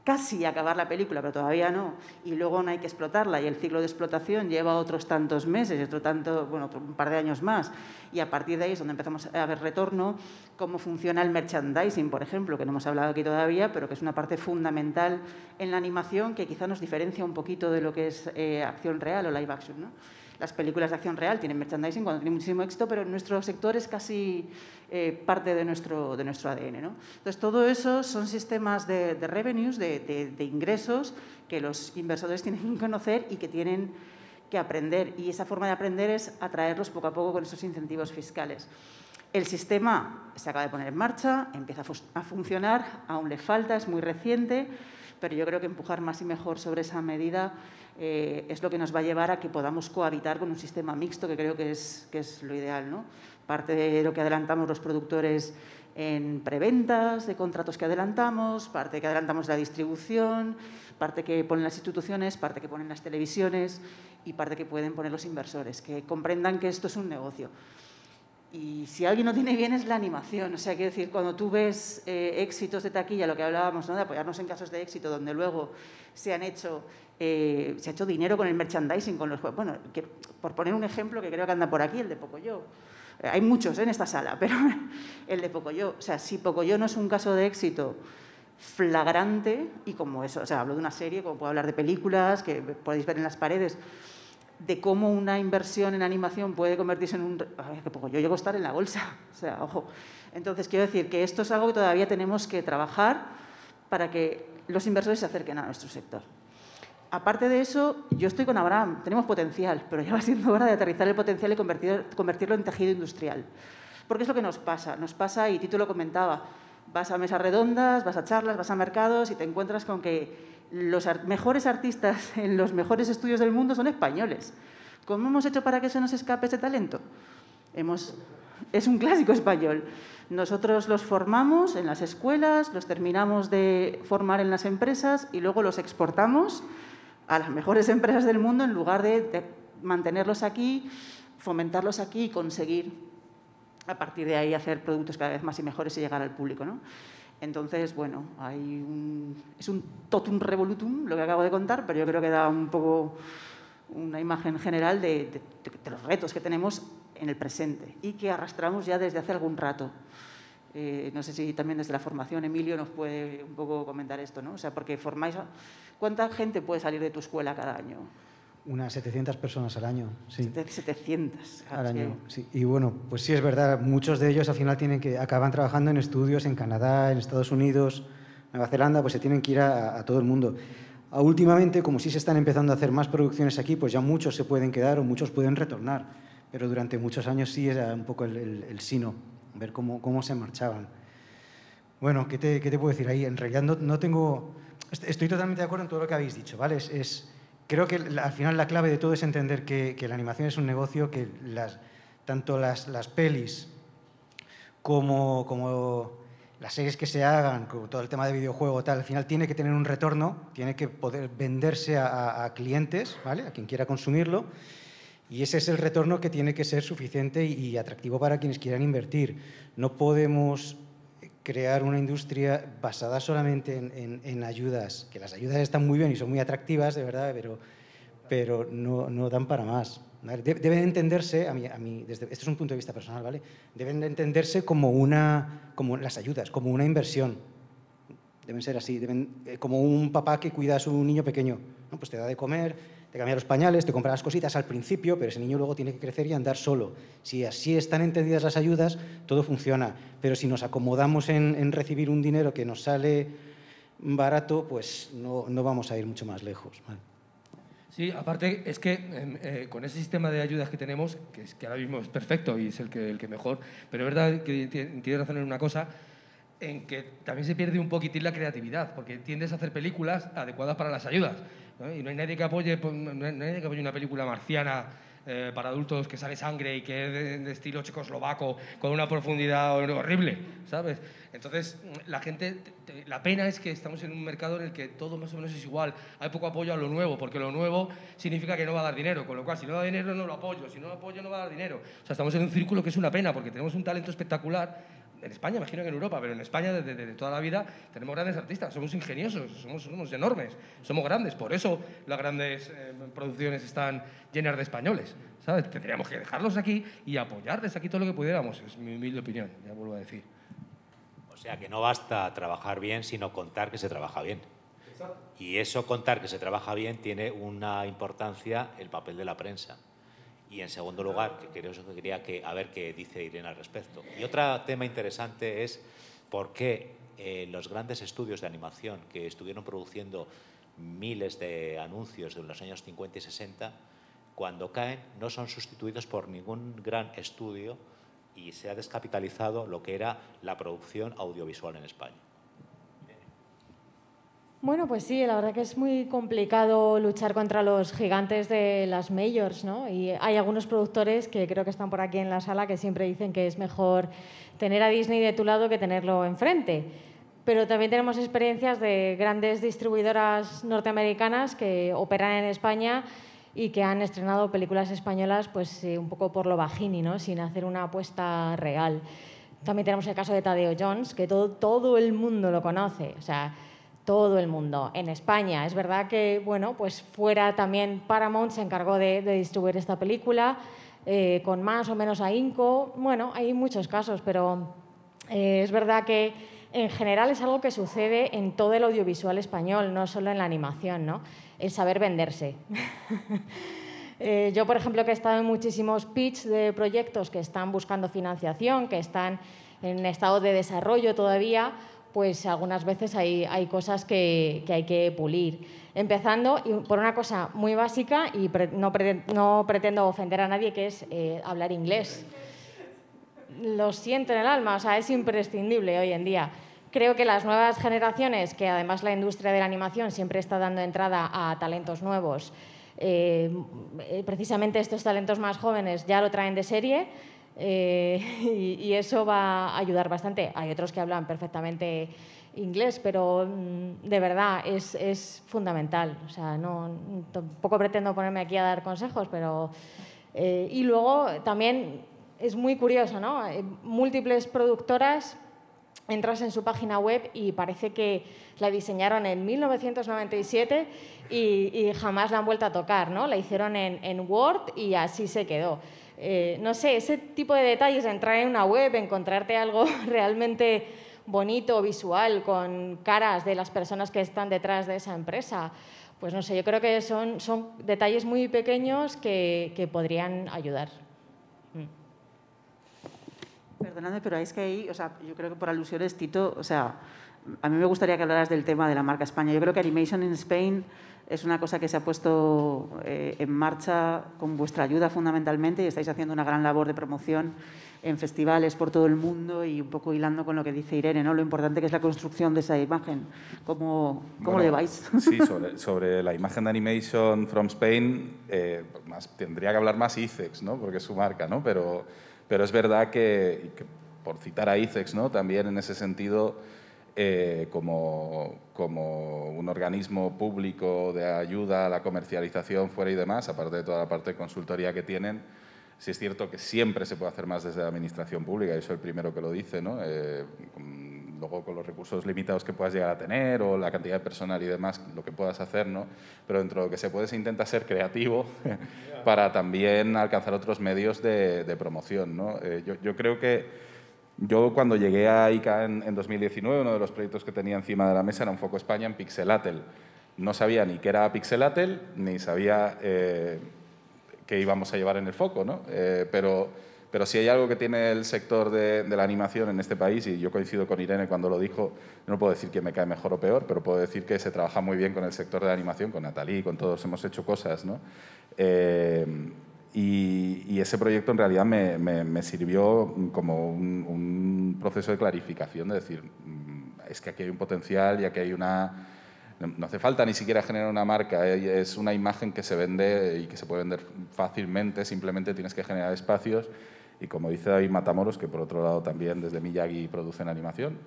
casi acabar la película, pero todavía no, y luego no hay que explotarla, y el ciclo de explotación lleva otros tantos meses, otro un par de años más, y a partir de ahí es donde empezamos a ver retorno, cómo funciona el merchandising, por ejemplo, que no hemos hablado aquí todavía, pero que es una parte fundamental en la animación que quizá nos diferencia un poquito de lo que es acción real o live action, ¿no? Las películas de acción real tienen merchandising cuando tienen muchísimo éxito, pero en nuestro sector es casi parte de nuestro ADN, ¿no? Entonces, todo eso son sistemas de revenues, de ingresos, que los inversores tienen que conocer y que tienen que aprender. Y esa forma de aprender es atraerlos poco a poco con esos incentivos fiscales. El sistema se acaba de poner en marcha, empieza a funcionar, aún le falta, es muy reciente, pero yo creo que empujar más y mejor sobre esa medida es lo que nos va a llevar a que podamos cohabitar con un sistema mixto, que creo que es lo ideal, ¿no? Parte de lo que adelantamos los productores en preventas, de contratos que adelantamos, parte que adelantamos la distribución, parte que ponen las instituciones, parte que ponen las televisiones y parte que pueden poner los inversores, que comprendan que esto es un negocio. Y si alguien no tiene bien es la animación. O sea, quiero decir, cuando tú ves éxitos de taquilla, lo que hablábamos, ¿no? De apoyarnos en casos de éxito, donde luego se ha hecho dinero con el merchandising, con los juegos. Bueno, por poner un ejemplo que creo que anda por aquí, el de Pocoyo. Hay muchos en esta sala, pero el de Pocoyo. O sea, si Pocoyo no es un caso de éxito flagrante, y como eso, o sea, hablo de una serie, como puedo hablar de películas, que podéis ver en las paredes, de cómo una inversión en animación puede convertirse en un... A ver, que Pocoyo llegó a estar en la bolsa, o sea, ojo. Entonces, quiero decir que esto es algo que todavía tenemos que trabajar para que los inversores se acerquen a nuestro sector. Aparte de eso, yo estoy con Abraham, tenemos potencial, pero ya va siendo hora de aterrizar el potencial y convertirlo en tejido industrial. Porque es lo que nos pasa, y Tito lo comentaba, vas a mesas redondas, vas a charlas, vas a mercados y te encuentras con que los mejores artistas en los mejores estudios del mundo son españoles. ¿Cómo hemos hecho para que se nos escape ese talento? Es un clásico español. Nosotros los formamos en las escuelas, los terminamos de formar en las empresas y luego los exportamos a las mejores empresas del mundo en lugar de mantenerlos aquí, fomentarlos aquí y conseguir a partir de ahí hacer productos cada vez más y mejores y llegar al público, ¿no? Entonces, bueno, es un totum revolutum lo que acabo de contar, pero yo creo que da un poco una imagen general de los retos que tenemos en el presente y que arrastramos ya desde hace algún rato. No sé si también desde la formación Emilio nos puede un poco comentar esto, ¿no? O sea, porque formáis... ¿Cuánta gente puede salir de tu escuela cada año?
Unas 700 personas al año, sí.
700
al año, sí. Y bueno, pues sí, es verdad, muchos de ellos al final acaban trabajando en estudios en Canadá, en Estados Unidos, Nueva Zelanda, pues se tienen que ir a todo el mundo. Últimamente, como sí se están empezando a hacer más producciones aquí, pues ya muchos se pueden quedar o muchos pueden retornar, pero durante muchos años sí era un poco el sino, ver cómo se marchaban. Bueno, ¿qué te puedo decir ahí? En realidad no tengo... Estoy totalmente de acuerdo en todo lo que habéis dicho, ¿vale? Creo que al final la clave de todo es entender que la animación es un negocio, que tanto las pelis como las series que se hagan, como todo el tema de videojuego, tal, al final tiene que tener un retorno, tiene que poder venderse a clientes, ¿vale? A quien quiera consumirlo, y ese es el retorno que tiene que ser suficiente y atractivo para quienes quieran invertir. No podemos crear una industria basada solamente en ayudas, que las ayudas están muy bien y son muy atractivas, de verdad, pero no dan para más. ¿Vale? Deben entenderse, esto es un punto de vista personal, ¿vale? Deben de entenderse como las ayudas, como una inversión. Deben ser así, como un papá que cuida a su niño pequeño, ¿no? Pues te da de comer, te cambia los pañales, te compra las cositas al principio, pero ese niño luego tiene que crecer y andar solo. Si así están entendidas las ayudas, todo funciona. Pero si nos acomodamos en recibir un dinero que nos sale barato, pues no vamos a ir mucho más lejos, ¿vale?
Sí, aparte es que con ese sistema de ayudas que tenemos, que ahora mismo es perfecto y es el que mejor, pero es verdad que tiene razón en una cosa, en que también se pierde un poquitín la creatividad, porque tiendes a hacer películas adecuadas para las ayudas, ¿no? Y no hay nadie que apoye una película marciana para adultos que sale sangre y que es de estilo checoslovaco con una profundidad horrible, ¿sabes? Entonces, la pena es que estamos en un mercado en el que todo más o menos es igual. Hay poco apoyo a lo nuevo, porque lo nuevo significa que no va a dar dinero, con lo cual, si no da dinero, no lo apoyo, si no lo apoyo, no va a dar dinero. O sea, estamos en un círculo que es una pena, porque tenemos un talento espectacular. En España, imagino que en Europa, pero en España desde toda la vida tenemos grandes artistas, somos ingeniosos, somos enormes, somos grandes, por eso las grandes producciones están llenas de españoles, ¿sabes? Tendríamos que dejarlos aquí y apoyarles aquí todo lo que pudiéramos, es mi humilde opinión, ya vuelvo a decir.
O sea, que no basta trabajar bien, sino contar que se trabaja bien.
Exacto.
Y eso, contar que se trabaja bien, tiene una importancia el papel de la prensa. Y en segundo lugar, quería a ver qué dice Irene al respecto. Y otro tema interesante es por qué los grandes estudios de animación que estuvieron produciendo miles de anuncios en los años 50 y 60, cuando caen no son sustituidos por ningún gran estudio y se ha descapitalizado lo que era la producción audiovisual en España.
Bueno, pues sí, la verdad que es muy complicado luchar contra los gigantes de las majors, ¿no? Y hay algunos productores que creo que están por aquí en la sala que siempre dicen que es mejor tener a Disney de tu lado que tenerlo enfrente. Pero también tenemos experiencias de grandes distribuidoras norteamericanas que operan en España y que han estrenado películas españolas pues un poco por lo bajini, ¿no? Sin hacer una apuesta real. También tenemos el caso de Tadeo Jones, que todo el mundo lo conoce, o sea, todo el mundo. En España, es verdad que, bueno, pues fuera también Paramount se encargó de distribuir esta película, con más o menos ahínco. Bueno, hay muchos casos, pero es verdad que en general es algo que sucede en todo el audiovisual español, no solo en la animación, ¿no? El saber venderse. Yo, por ejemplo, que he estado en muchísimos pitch de proyectos que están buscando financiación, que están en estado de desarrollo todavía, pues algunas veces hay cosas que hay que pulir. Empezando por una cosa muy básica, y no pretendo ofender a nadie, que es hablar inglés. Lo siento en el alma, o sea, es imprescindible hoy en día. Creo que las nuevas generaciones, que además la industria de la animación siempre está dando entrada a talentos nuevos, precisamente estos talentos más jóvenes ya lo traen de serie, y eso va a ayudar bastante. Hay otros que hablan perfectamente inglés, pero de verdad es fundamental. O sea, tampoco pretendo ponerme aquí a dar consejos, pero... y luego también es muy curioso, ¿no? Múltiples productoras entras en su página web y parece que la diseñaron en 1997 y jamás la han vuelto a tocar, ¿no? La hicieron en Word y así se quedó. No sé, ese tipo de detalles, entrar en una web, encontrarte algo realmente bonito, visual, con caras de las personas que están detrás de esa empresa, pues no sé, yo creo que son detalles muy pequeños que podrían ayudar.
Perdóname, pero es que ahí, o sea, yo creo que por alusiones, Tito, o sea, a mí me gustaría que hablaras del tema de la marca España. Yo creo que Animation in Spain es una cosa que se ha puesto en marcha con vuestra ayuda fundamentalmente y estáis haciendo una gran labor de promoción en festivales por todo el mundo y un poco hilando con lo que dice Irene, ¿no? Lo importante que es la construcción de esa imagen. ¿Cómo lo lleváis?
Sí, sobre la imagen de Animation from Spain, tendría que hablar más ICEX, ¿no? Porque es su marca, ¿no? Pero es verdad que, por citar a ICEX, ¿no? También en ese sentido, como un organismo público de ayuda a la comercialización fuera y demás, aparte de toda la parte de consultoría que tienen, sí es cierto que siempre se puede hacer más desde la administración pública, y soy el primero que lo dice, ¿no? Luego con los recursos limitados que puedas llegar a tener o la cantidad de personal y demás, lo que puedas hacer, ¿no? Pero dentro de lo que se puede se intenta ser creativo para también alcanzar otros medios de promoción, ¿no? Yo creo que yo cuando llegué a ICA en 2019, uno de los proyectos que tenía encima de la mesa era un foco España en Pixelatel. No sabía ni qué era Pixelatel, ni sabía qué íbamos a llevar en el foco, ¿no? Pero si hay algo que tiene el sector de la animación en este país, y yo coincido con Irene cuando lo dijo, no puedo decir que me cae mejor o peor, pero puedo decir que se trabaja muy bien con el sector de la animación, con Nathalie, con todos hemos hecho cosas, ¿no? Y ese proyecto en realidad me sirvió como un proceso de clarificación, de decir, es que aquí hay un potencial y aquí hay una... No hace falta ni siquiera generar una marca, es una imagen que se vende y que se puede vender fácilmente, simplemente tienes que generar espacios. Y como dice David Matamoros, que por otro lado también desde Miyagi producen animación,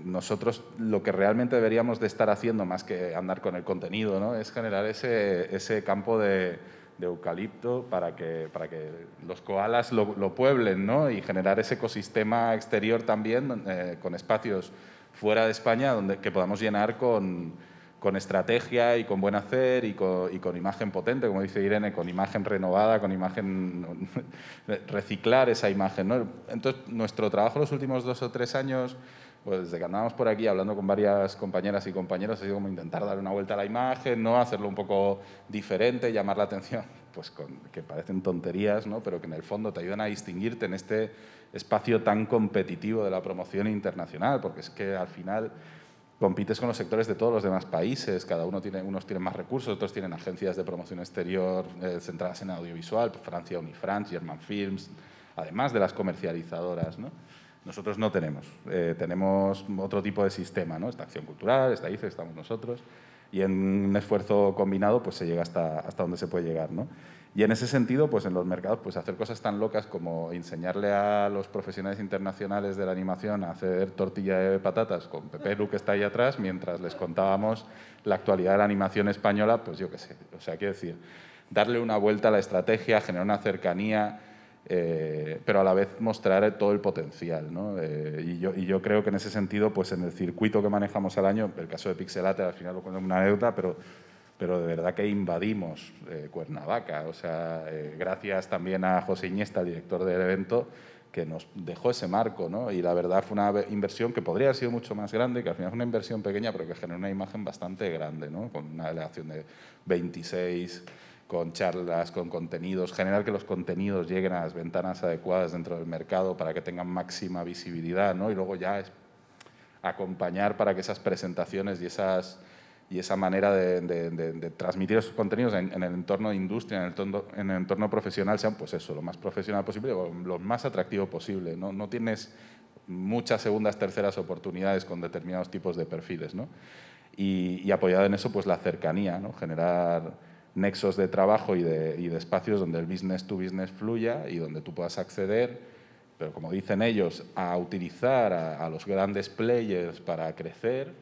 nosotros lo que realmente deberíamos de estar haciendo, más que andar con el contenido, ¿no? Es generar ese campo de eucalipto para que los koalas lo pueblen, ¿no? Y generar ese ecosistema exterior también con espacios fuera de España que podamos llenar con estrategia y con buen hacer y con imagen potente, como dice Irene, con imagen renovada, con imagen... reciclar esa imagen, ¿no? Entonces, nuestro trabajo los últimos 2 o 3 años, pues desde que andábamos por aquí hablando con varias compañeras y compañeros, ha sido como intentar dar una vuelta a la imagen, ¿no? Hacerlo un poco diferente, llamar la atención, pues que parecen tonterías, ¿no? Pero que en el fondo te ayudan a distinguirte en este espacio tan competitivo de la promoción internacional, porque es que al final compites con los sectores de todos los demás países, cada uno unos tienen más recursos, otros tienen agencias de promoción exterior centradas en audiovisual, pues Francia Unifrance, German Films, además de las comercializadoras, ¿no? Nosotros no tenemos, tenemos otro tipo de sistema, ¿no? Esta Acción Cultural, esta ICE, estamos nosotros, y en un esfuerzo combinado pues se llega hasta donde se puede llegar, ¿no? Y en ese sentido, pues en los mercados, pues hacer cosas tan locas como enseñarle a los profesionales internacionales de la animación a hacer tortilla de patatas con Pepe Lu, que está ahí atrás, mientras les contábamos la actualidad de la animación española, pues yo qué sé, o sea, quiero decir, darle una vuelta a la estrategia, generar una cercanía, pero a la vez mostrar todo el potencial, ¿no? Y yo creo que en ese sentido, pues en el circuito que manejamos al año, el caso de Pixelatel, al final lo cuento como una anécdota, pero de verdad que invadimos Cuernavaca. O sea, gracias también a José Iniesta, el director del evento, que nos dejó ese marco, ¿no? Y la verdad fue una inversión que podría haber sido mucho más grande, que al final fue una inversión pequeña, pero que generó una imagen bastante grande, ¿no? Con una delegación de 26, con charlas, con contenidos, generar que los contenidos lleguen a las ventanas adecuadas dentro del mercado para que tengan máxima visibilidad, ¿no? Y luego ya es acompañar para que esas presentaciones y esa manera de transmitir esos contenidos en el entorno de industria, en el entorno profesional, sean pues eso, lo más profesional posible o lo más atractivo posible. No tienes muchas segundas, terceras oportunidades con determinados tipos de perfiles, ¿no? Y apoyado en eso, pues la cercanía, ¿no? Generar nexos de trabajo y de espacios donde el business to business fluya y donde tú puedas acceder, pero como dicen ellos, a utilizar a los grandes players para crecer,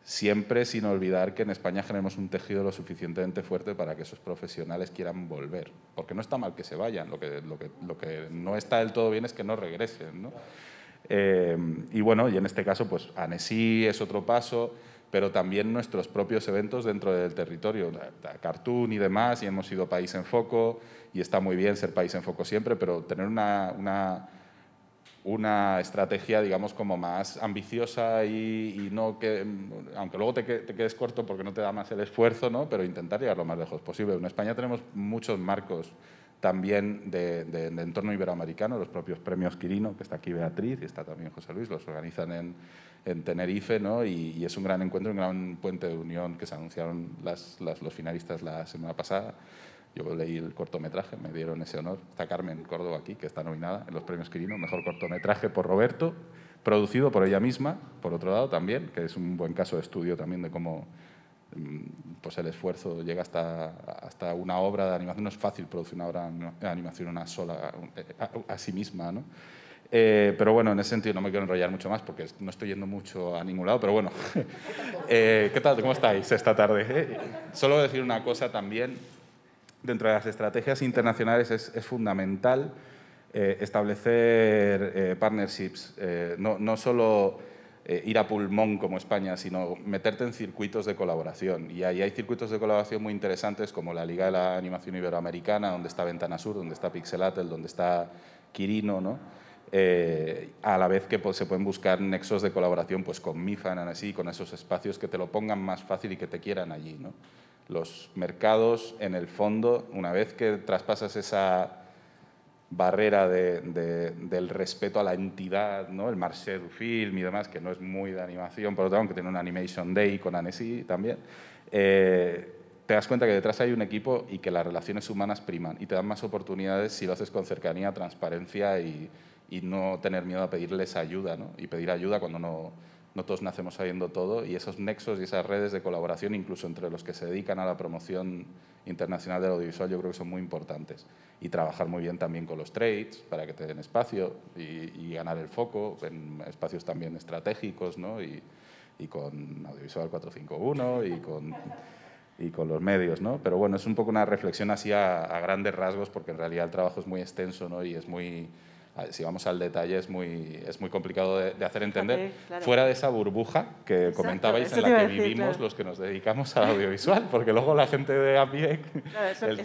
siempre sin olvidar que en España generemos un tejido lo suficientemente fuerte para que esos profesionales quieran volver. Porque no está mal que se vayan, lo que no está del todo bien es que no regresen, ¿no? Y bueno, y en este caso, pues Annecy es otro paso, pero también nuestros propios eventos dentro del territorio, Cartoon y demás, y hemos sido País en Foco, y está muy bien ser País en Foco siempre, pero tener una estrategia, digamos, como más ambiciosa y no que, aunque luego te quedes corto porque no te da más el esfuerzo, ¿no? Pero intentar llegar lo más lejos posible. En España tenemos muchos marcos también de entorno iberoamericano, los propios premios Quirino, que está aquí Beatriz y está también José Luis, los organizan en Tenerife, ¿no? Y es un gran encuentro, un gran puente de unión que se anunciaron los finalistas la semana pasada. Yo leí el cortometraje, me dieron ese honor. Está Carmen Córdoba aquí, que está nominada en los premios Quirino, mejor cortometraje por Roberto, producido por ella misma, por otro lado también, que es un buen caso de estudio también de cómo pues el esfuerzo llega hasta una obra de animación. No es fácil producir una obra de animación una sola, a sí misma, ¿no? Pero bueno, en ese sentido no me quiero enrollar mucho más porque no estoy yendo mucho a ningún lado, pero bueno. ¿Qué tal? ¿Cómo estáis esta tarde? Solo decir una cosa también. Dentro de las estrategias internacionales es fundamental establecer partnerships, no solo ir a pulmón como España, sino meterte en circuitos de colaboración. Y ahí hay circuitos de colaboración muy interesantes como la Liga de la Animación Iberoamericana, donde está Ventana Sur, donde está Pixelatel, donde está Quirino, ¿no? A la vez que pues, se pueden buscar nexos de colaboración pues, con MIFA, así, con esos espacios que te lo pongan más fácil y que te quieran allí, ¿no? Los mercados, en el fondo, una vez que traspasas esa barrera del respeto a la entidad, ¿no? El Marché du Film y demás, que no es muy de animación, por lo tanto, que tiene un Animation Day con Annecy también, te das cuenta que detrás hay un equipo y que las relaciones humanas priman y te dan más oportunidades si lo haces con cercanía, transparencia y no tener miedo a pedirles ayuda, ¿no? Y pedir ayuda cuando no todos nacemos sabiendo todo, y esos nexos y esas redes de colaboración, incluso entre los que se dedican a la promoción internacional del audiovisual, yo creo que son muy importantes. Y trabajar muy bien también con los trades para que te den espacio y ganar el foco en espacios también estratégicos, ¿no? Y con Audiovisual 451 y con los medios, ¿no? Pero bueno, es un poco una reflexión así a grandes rasgos, porque en realidad el trabajo es muy extenso, ¿no? Y es muy... Si vamos al detalle, es muy complicado de hacer entender, claro, fuera de esa burbuja que exacto, comentabais en la que vivimos, claro, los que nos dedicamos al audiovisual, porque luego la gente de a pie, claro,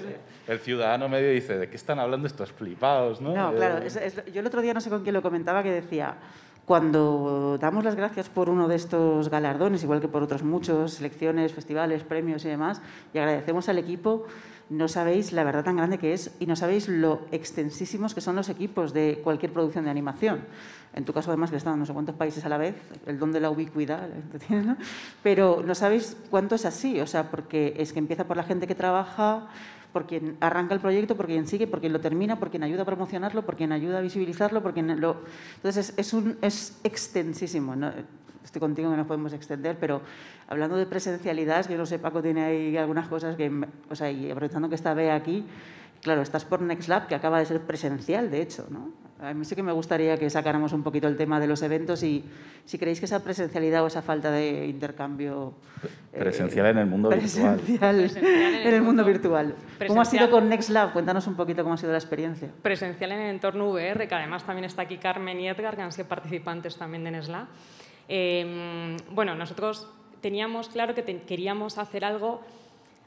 el ciudadano medio dice, ¿de qué están hablando estos flipados? No,
claro, yo el otro día no sé con quién lo comentaba, que decía, cuando damos las gracias por uno de estos galardones, igual que por otros muchos, selecciones, festivales, premios y demás, y agradecemos al equipo, no sabéis la verdad tan grande que es y no sabéis lo extensísimos que son los equipos de cualquier producción de animación. En tu caso, además, que están en no sé cuántos países a la vez, el don de la ubicuidad, ¿no? Pero no sabéis cuánto es así, o sea, porque es que empieza por la gente que trabaja, por quien arranca el proyecto, por quien sigue, por quien lo termina, por quien ayuda a promocionarlo, por quien ayuda a visibilizarlo, por quien lo... Entonces, es extensísimo, ¿no? Estoy contigo que nos podemos extender, pero hablando de presencialidad, yo no sé, Paco tiene ahí algunas cosas que, o sea, y aprovechando que está Bea aquí, claro, estás por Next Lab, que acaba de ser presencial, de hecho, ¿no? A mí sí que me gustaría que sacáramos un poquito el tema de los eventos y si creéis que esa presencialidad o esa falta de intercambio...
Presencial en el mundo virtual.
En el mundo virtual. ¿Cómo ha sido con Next Lab? Cuéntanos un poquito cómo ha sido la experiencia.
Presencial en el entorno VR, que además también está aquí Carmen y Edgar, que han sido participantes también de Next Lab. Bueno, nosotros teníamos claro que queríamos hacer algo.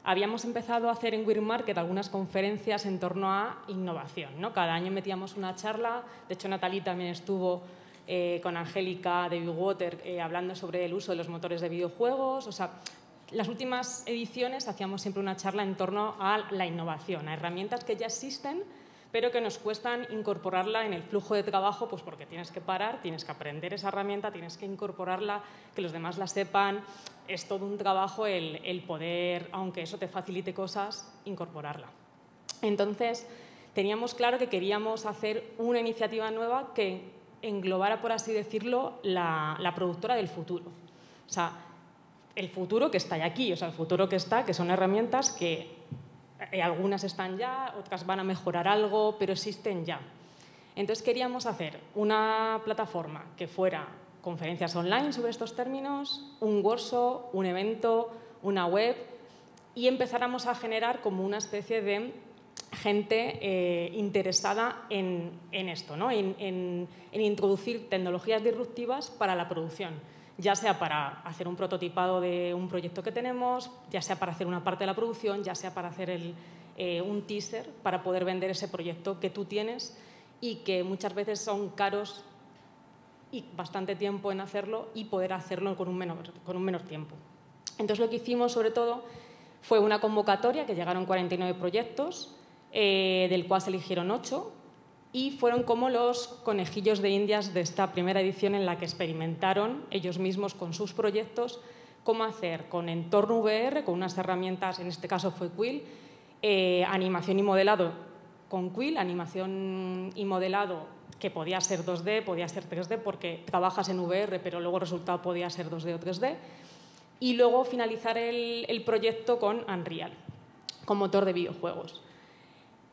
Habíamos empezado a hacer en Weird Market algunas conferencias en torno a innovación, ¿no? Cada año metíamos una charla. De hecho, Natalie también estuvo con Angélica de Big Water hablando sobre el uso de los motores de videojuegos. O sea, las últimas ediciones hacíamos siempre una charla en torno a la innovación, a herramientas que ya existen, pero que nos cuestan incorporarla en el flujo de trabajo, pues porque tienes que parar, tienes que aprender esa herramienta, tienes que incorporarla, que los demás la sepan. Es todo un trabajo el poder, aunque eso te facilite cosas, incorporarla. Entonces, teníamos claro que queríamos hacer una iniciativa nueva que englobara, por así decirlo, la productora del futuro. O sea, el futuro que está ya aquí, o sea, el futuro que está, que son herramientas que algunas están ya, otras van a mejorar algo, pero existen ya. Entonces queríamos hacer una plataforma que fuera conferencias online sobre estos términos, un workshop, un evento, una web, y empezáramos a generar como una especie de gente interesada en esto, ¿no? en introducir tecnologías disruptivas para la producción, ya sea para hacer un prototipado de un proyecto que tenemos, ya sea para hacer una parte de la producción, ya sea para hacer un teaser para poder vender ese proyecto que tú tienes y que muchas veces son caros y bastante tiempo en hacerlo y poder hacerlo con un menor tiempo. Entonces, lo que hicimos, sobre todo, fue una convocatoria, que llegaron 49 proyectos, del cual se eligieron 8, y fueron como los conejillos de indias de esta primera edición en la que experimentaron ellos mismos con sus proyectos cómo hacer con entorno VR, con unas herramientas, en este caso fue Quill, animación y modelado con Quill, animación y modelado que podía ser 2D, podía ser 3D, porque trabajas en VR, pero luego el resultado podía ser 2D o 3D. Y luego finalizar el proyecto con Unreal, con motor de videojuegos.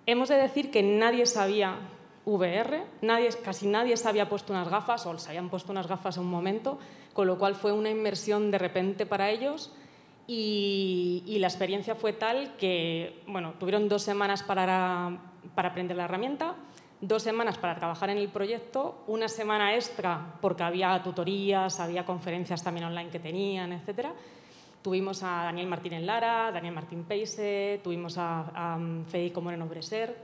Hemos de decir que nadie sabía VR, casi nadie se había puesto unas gafas, o se habían puesto unas gafas en un momento, con lo cual fue una inmersión de repente para ellos y la experiencia fue tal que, bueno, tuvieron 2 semanas para aprender la herramienta, 2 semanas para trabajar en el proyecto, 1 semana extra porque había tutorías, había conferencias también online que tenían, etc. Tuvimos a Daniel Martín Lara, Daniel Martín Peise, tuvimos a Federico Moreno Breser.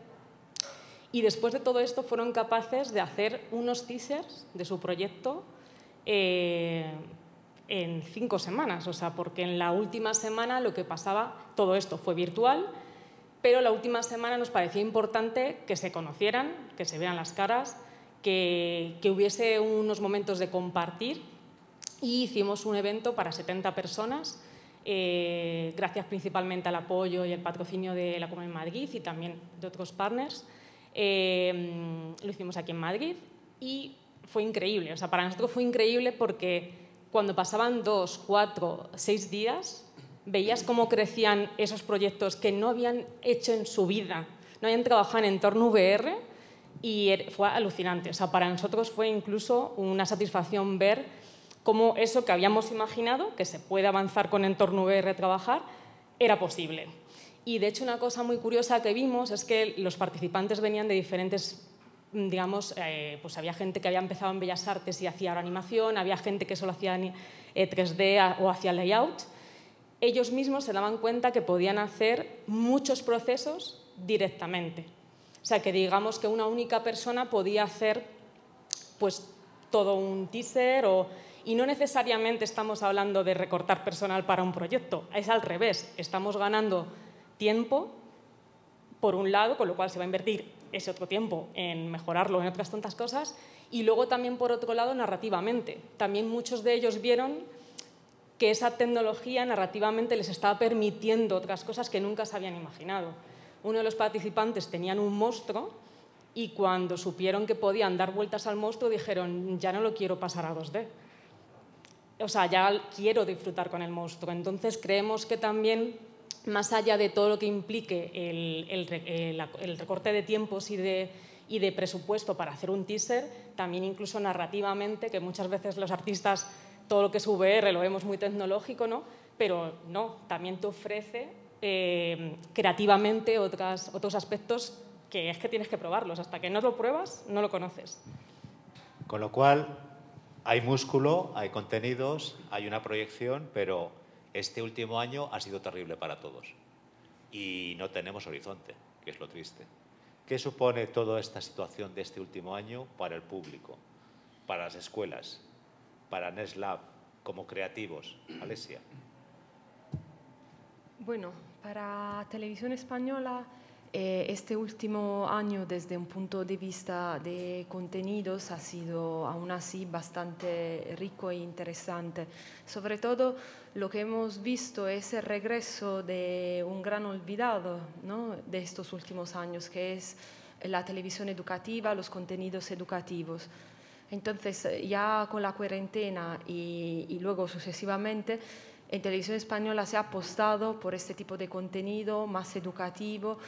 Y después de todo esto fueron capaces de hacer unos teasers de su proyecto en 5 semanas. O sea, porque en la última semana lo que pasaba, todo esto fue virtual, pero la última semana nos parecía importante que se conocieran, que se vean las caras, que hubiese unos momentos de compartir, y hicimos un evento para 70 personas, gracias principalmente al apoyo y el patrocinio de la Comunidad de Madrid y también de otros partners. Lo hicimos aquí en Madrid y fue increíble. O sea, para nosotros fue increíble porque cuando pasaban 2, 4, 6 días, veías cómo crecían esos proyectos que no habían hecho en su vida, no habían trabajado en entorno VR, y fue alucinante. O sea, para nosotros fue incluso una satisfacción ver cómo eso que habíamos imaginado, que se puede avanzar con entorno VR, trabajar, era posible. Y, de hecho, una cosa muy curiosa que vimos es que los participantes venían de diferentes, digamos, pues había gente que había empezado en Bellas Artes y hacía animación, había gente que solo hacía 3D o hacía layout. Ellos mismos se daban cuenta que podían hacer muchos procesos directamente. O sea, que digamos que una única persona podía hacer pues, todo un teaser y no necesariamente estamos hablando de recortar personal para un proyecto, es al revés, estamos ganando tiempo, por un lado, con lo cual se va a invertir ese otro tiempo en mejorarlo, en otras tantas cosas, y luego también, por otro lado, narrativamente. También muchos de ellos vieron que esa tecnología narrativamente les estaba permitiendo otras cosas que nunca se habían imaginado. Uno de los participantes tenían un monstruo y cuando supieron que podían dar vueltas al monstruo dijeron, ya no lo quiero pasar a 2D. O sea, ya quiero disfrutar con el monstruo. Entonces, creemos que también, más allá de todo lo que implique el recorte de tiempos y de presupuesto para hacer un teaser, también incluso narrativamente, que muchas veces los artistas, todo lo que es VR lo vemos muy tecnológico, ¿no? Pero no, también te ofrece creativamente otros aspectos que es que tienes que probarlos. Hasta que no lo pruebas, no lo conoces.
Con lo cual, hay músculo, hay contenidos, hay una proyección, pero este último año ha sido terrible para todos. Y no tenemos horizonte, que es lo triste. ¿Qué supone toda esta situación de este último año para el público, para las escuelas, para Next Lab, como creativos? Alesia.
Bueno, para Televisión Española, este último año, desde un punto de vista de contenidos, ha sido aún así bastante rico e interesante. Sobre todo, lo que hemos visto es el regreso de un gran olvidado, ¿no?, de estos últimos años, que es la televisión educativa, los contenidos educativos. Entonces, ya con la cuarentena y luego sucesivamente, en Televisión Española se ha apostado por este tipo de contenido más educativo,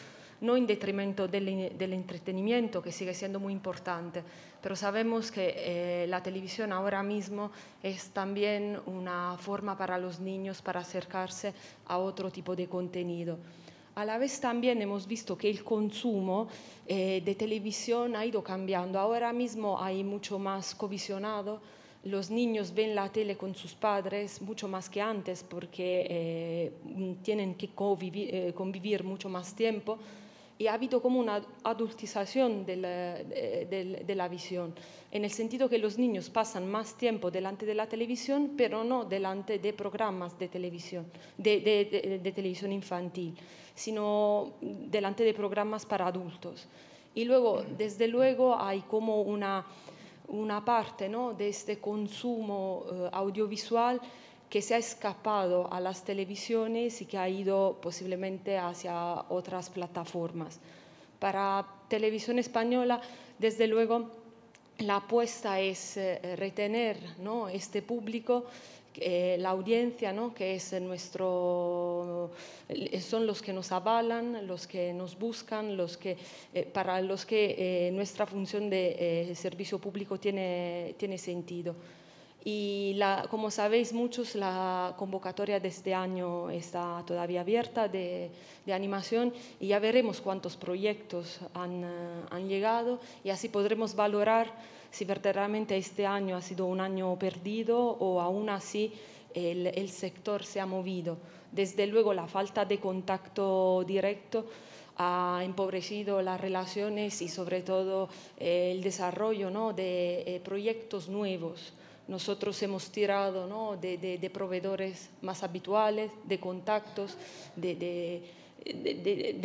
no en detrimento del entretenimiento, que sigue siendo muy importante, pero sabemos que la televisión ahora mismo es también una forma para los niños para acercarse a otro tipo de contenido. A la vez también hemos visto que el consumo de televisión ha ido cambiando. Ahora mismo hay mucho más covisionado. Los niños ven la tele con sus padres mucho más que antes porque tienen que convivir mucho más tiempo. Y ha habido como una adultización de la visión, en el sentido que los niños pasan más tiempo delante de la televisión, pero no delante de programas de televisión, de televisión infantil, sino delante de programas para adultos. Y luego, desde luego, hay como una parte, ¿no?, de este consumo audiovisual que se ha escapado a las televisiones y que ha ido posiblemente hacia otras plataformas. Para Televisión Española, desde luego, la apuesta es retener, ¿no?, este público, la audiencia, ¿no?, que es son los que nos avalan, los que nos buscan, para los que nuestra función de servicio público tiene sentido. Y como sabéis muchos, la convocatoria de este año está todavía abierta de animación y ya veremos cuántos proyectos han llegado y así podremos valorar si verdaderamente este año ha sido un año perdido o aún así el sector se ha movido. Desde luego la falta de contacto directo ha empobrecido las relaciones y sobre todo el desarrollo, ¿no?, de proyectos nuevos. Nosotros hemos tirado, ¿no?, de proveedores más habituales, de contactos, de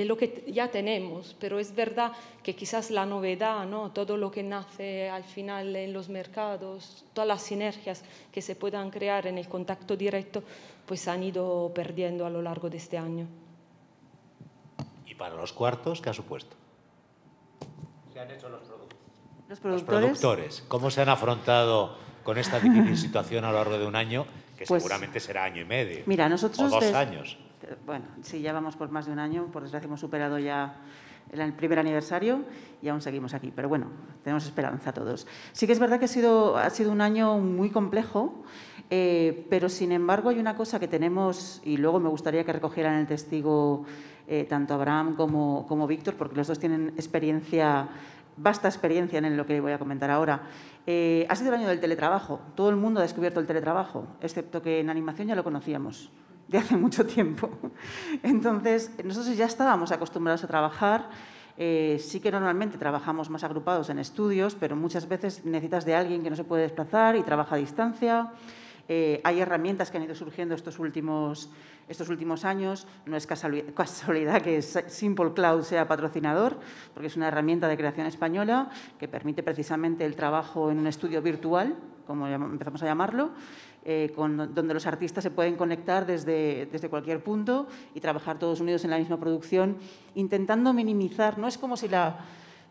lo que ya tenemos, pero es verdad que quizás la novedad, ¿no?, todo lo que nace al final en los mercados, todas las sinergias que se puedan crear en el contacto directo, pues han ido perdiendo a lo largo de este año.
¿Y para los cuartos qué ha supuesto? Se han hecho los productos.
¿Los productores?
Los productores. ¿Cómo se han afrontado con esta difícil situación a lo largo de un año, que
pues,
seguramente será año y medio?
Mira, nosotros
o 2 años.
Bueno, sí, ya vamos por más de un año. Por desgracia hemos superado ya el primer aniversario y aún seguimos aquí. Pero bueno, tenemos esperanza todos. Sí que es verdad que ha sido un año muy complejo, pero sin embargo hay una cosa que tenemos, y luego me gustaría que recogieran el testigo tanto Abraham como Víctor, porque los dos tienen vasta experiencia en lo que voy a comentar ahora. Ha sido el año del teletrabajo. Todo el mundo ha descubierto el teletrabajo, excepto que en animación ya lo conocíamos de hace mucho tiempo. Entonces, nosotros ya estábamos acostumbrados a trabajar. Sí que normalmente trabajamos más agrupados en estudios, pero muchas veces necesitas de alguien que no se puede desplazar y trabaja a distancia. Hay herramientas que han ido surgiendo estos últimos años. No es casualidad que Simple Cloud sea patrocinador, porque es una herramienta de creación española que permite precisamente el trabajo en un estudio virtual, como empezamos a llamarlo, donde los artistas se pueden conectar desde cualquier punto y trabajar todos unidos en la misma producción, intentando minimizar. No es como si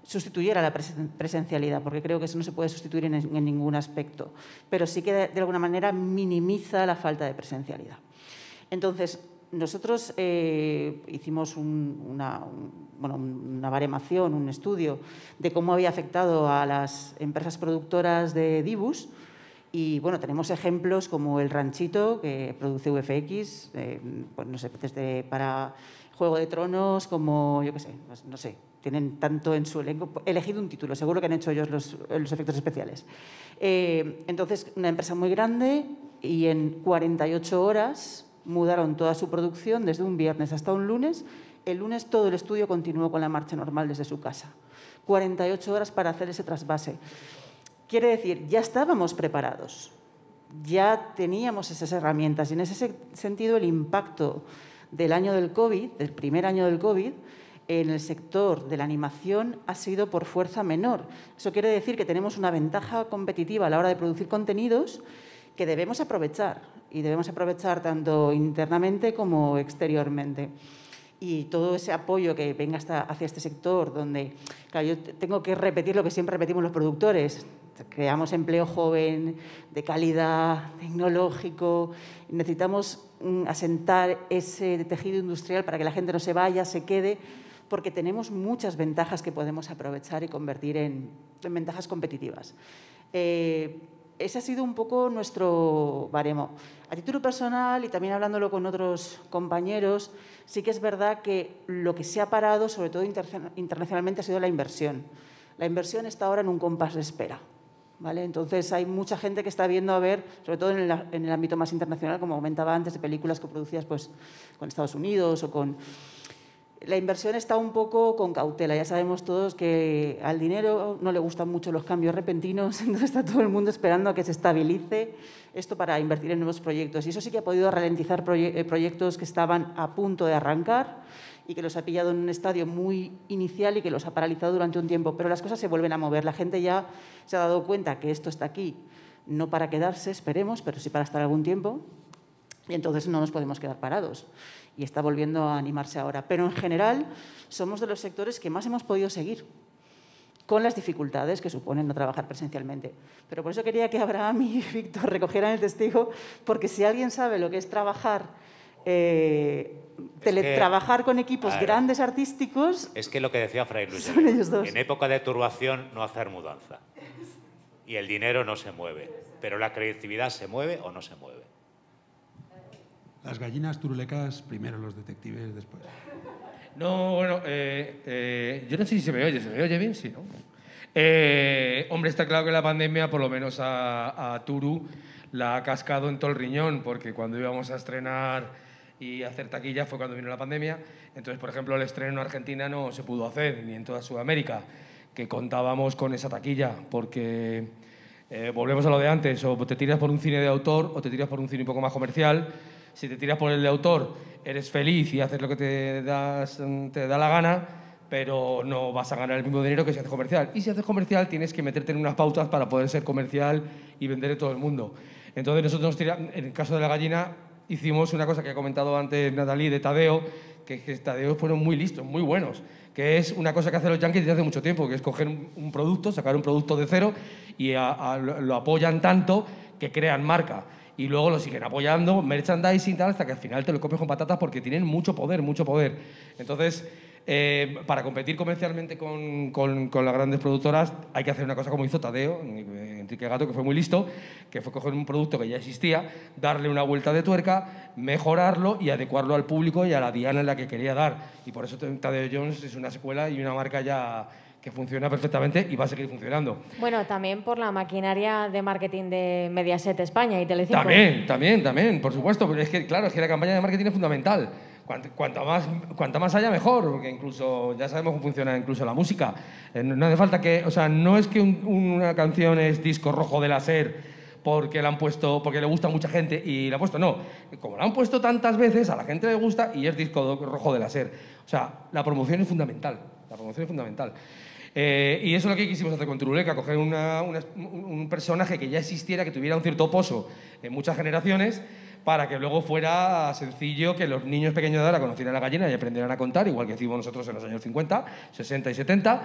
sustituyera la presencialidad, porque creo que eso no se puede sustituir en ningún aspecto, pero sí que de alguna manera minimiza la falta de presencialidad. Entonces, nosotros hicimos una baremación, un estudio de cómo había afectado a las empresas productoras de Dibus. Y bueno, tenemos ejemplos como El Ranchito, que produce VFX, pues no sé, desde para Juego de Tronos, como, yo qué sé, no sé, tienen tanto en su elenco. He elegido un título, seguro que han hecho ellos los efectos especiales. Entonces, una empresa muy grande, y en 48 horas mudaron toda su producción desde un viernes hasta un lunes. El lunes todo el estudio continuó con la marcha normal desde su casa. 48 horas para hacer ese trasvase. Quiere decir, ya estábamos preparados, ya teníamos esas herramientas, y en ese sentido el impacto del año del COVID, del primer año del COVID, en el sector de la animación ha sido por fuerza menor. Eso quiere decir que tenemos una ventaja competitiva a la hora de producir contenidos que debemos aprovechar, y debemos aprovechar tanto internamente como exteriormente. Y todo ese apoyo que venga hacia este sector, donde, claro, yo tengo que repetir lo que siempre repetimos los productores: creamos empleo joven, de calidad, tecnológico. Necesitamos asentar ese tejido industrial para que la gente no se vaya, se quede, porque tenemos muchas ventajas que podemos aprovechar y convertir en ventajas competitivas. ese ha sido un poco nuestro baremo. A título personal y también hablándolo con otros compañeros, sí que es verdad que lo que se ha parado, sobre todo internacionalmente, ha sido la inversión. La inversión está ahora en un compás de espera, ¿vale? Entonces, hay mucha gente que está viendo a ver, sobre todo en el ámbito más internacional, como comentaba antes, de películas coproducidas pues, con Estados Unidos o con... La inversión está un poco con cautela. Ya sabemos todos que al dinero no le gustan mucho los cambios repentinos, entonces está todo el mundo esperando a que se estabilice esto para invertir en nuevos proyectos. Y eso sí que ha podido ralentizar proyectos que estaban a punto de arrancar y que los ha pillado en un estadio muy inicial y que los ha paralizado durante un tiempo. Pero las cosas se vuelven a mover. La gente ya se ha dado cuenta que esto está aquí, no para quedarse, esperemos, pero sí para estar algún tiempo. Y entonces no nos podemos quedar parados. Y está volviendo a animarse ahora. Pero en general somos de los sectores que más hemos podido seguir, con las dificultades que suponen no trabajar presencialmente. Pero por eso quería que Abraham y Víctor recogieran el testigo, porque si alguien sabe lo que es trabajar, teletrabajar con equipos grandes artísticos...
Es que lo que decía Fray Luis,
son ellos dos.
En época de turbación no hacer mudanza. Y el dinero no se mueve, pero la creatividad se mueve o no se mueve.
Las gallinas turulecas, primero los detectives, después.
No, bueno, yo no sé si se me oye bien, sí, ¿no? Hombre, está claro que la pandemia, por lo menos a Turu, la ha cascado en todo el riñón, porque cuando íbamos a estrenar y hacer taquilla fue cuando vino la pandemia. Entonces, por ejemplo, el estreno en Argentina no se pudo hacer, ni en toda Sudamérica, que contábamos con esa taquilla, porque volvemos a lo de antes, o te tiras por un cine de autor o te tiras por un cine un poco más comercial. Si te tiras por el de autor, eres feliz y haces lo que te da la gana, pero no vas a ganar el mismo dinero que si haces comercial. Y si haces comercial, tienes que meterte en unas pautas para poder ser comercial y vender a todo el mundo. Entonces, nosotros, en el caso de La Gallina, hicimos una cosa que ha comentado antes Natalie de Tadeo, que Tadeo fueron muy listos, muy buenos, que es una cosa que hacen los yankees desde hace mucho tiempo, que es coger un producto, sacar un producto de cero y lo apoyan tanto que crean marca. Y luego lo siguen apoyando, merchandising y tal, hasta que al final te lo comes con patatas porque tienen mucho poder, mucho poder. Entonces, para competir comercialmente con las grandes productoras hay que hacer una cosa como hizo Tadeo, Enrique Gato, que fue muy listo, que fue coger un producto que ya existía, darle una vuelta de tuerca, mejorarlo y adecuarlo al público y a la diana en la que quería dar. Y por eso Tadeo Jones es una secuela y una marca ya que funciona perfectamente y va a seguir funcionando.
Bueno, también por la maquinaria de marketing de Mediaset España y Telecinco.
También, por supuesto. Pero es que, claro, es que la campaña de marketing es fundamental. Cuanta más haya, mejor, porque incluso ya sabemos cómo funciona incluso la música. No hace falta que... O sea, no es que una canción es disco rojo de la SER porque la han puesto, porque le gusta a mucha gente y la han puesto, no. Como la han puesto tantas veces, a la gente le gusta y es disco rojo de la SER. O sea, la promoción es fundamental. La promoción es fundamental. Y eso es lo que quisimos hacer con Turuleca, coger un personaje que ya existiera, que tuviera un cierto pozo en muchas generaciones, para que luego fuera sencillo que los niños pequeños de ahora conocieran a La Gallina y aprendieran a contar, igual que hicimos nosotros en los años 50, 60 y 70,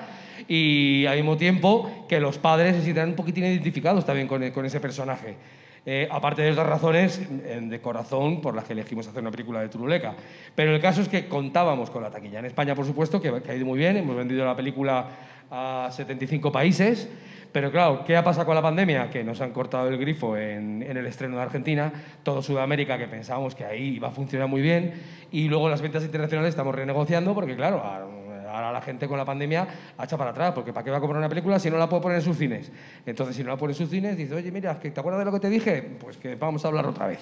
y al mismo tiempo que los padres se sientan un poquitín identificados también con ese personaje. Aparte de otras razones de corazón por las que elegimos hacer una película de Turuleca. Pero el caso es que contábamos con la taquilla en España, por supuesto, que ha ido muy bien, hemos vendido la película a 75 países, pero claro, ¿qué ha pasado con la pandemia? Que nos han cortado el grifo en el estreno de Argentina, todo Sudamérica, que pensábamos que ahí iba a funcionar muy bien, y luego las ventas internacionales estamos renegociando, porque claro, ahora la gente con la pandemia ha echado para atrás, porque ¿para qué va a comprar una película si no la puede poner en sus cines? Entonces, si no la pone en sus cines, dice, oye, mira, ¿te acuerdas de lo que te dije? Pues que vamos a hablar otra vez.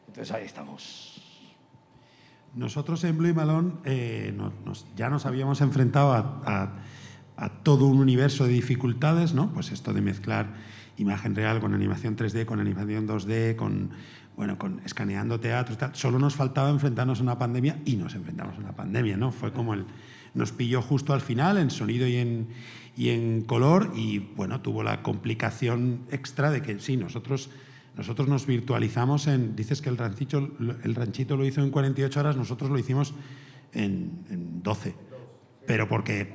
Entonces, ahí estamos.
Nosotros en Blue Malone ya nos habíamos enfrentado a todo un universo de dificultades, ¿no? Pues esto de mezclar imagen real con animación 3D, con animación 2D, con escaneando teatro y tal. Solo nos faltaba enfrentarnos a una pandemia y nos enfrentamos a una pandemia, ¿no? Fue como nos pilló justo al final en sonido y en color y, bueno, tuvo la complicación extra de que sí, nosotros nos virtualizamos dices que el ranchito lo hizo en 48 horas, nosotros lo hicimos en 12. Pero porque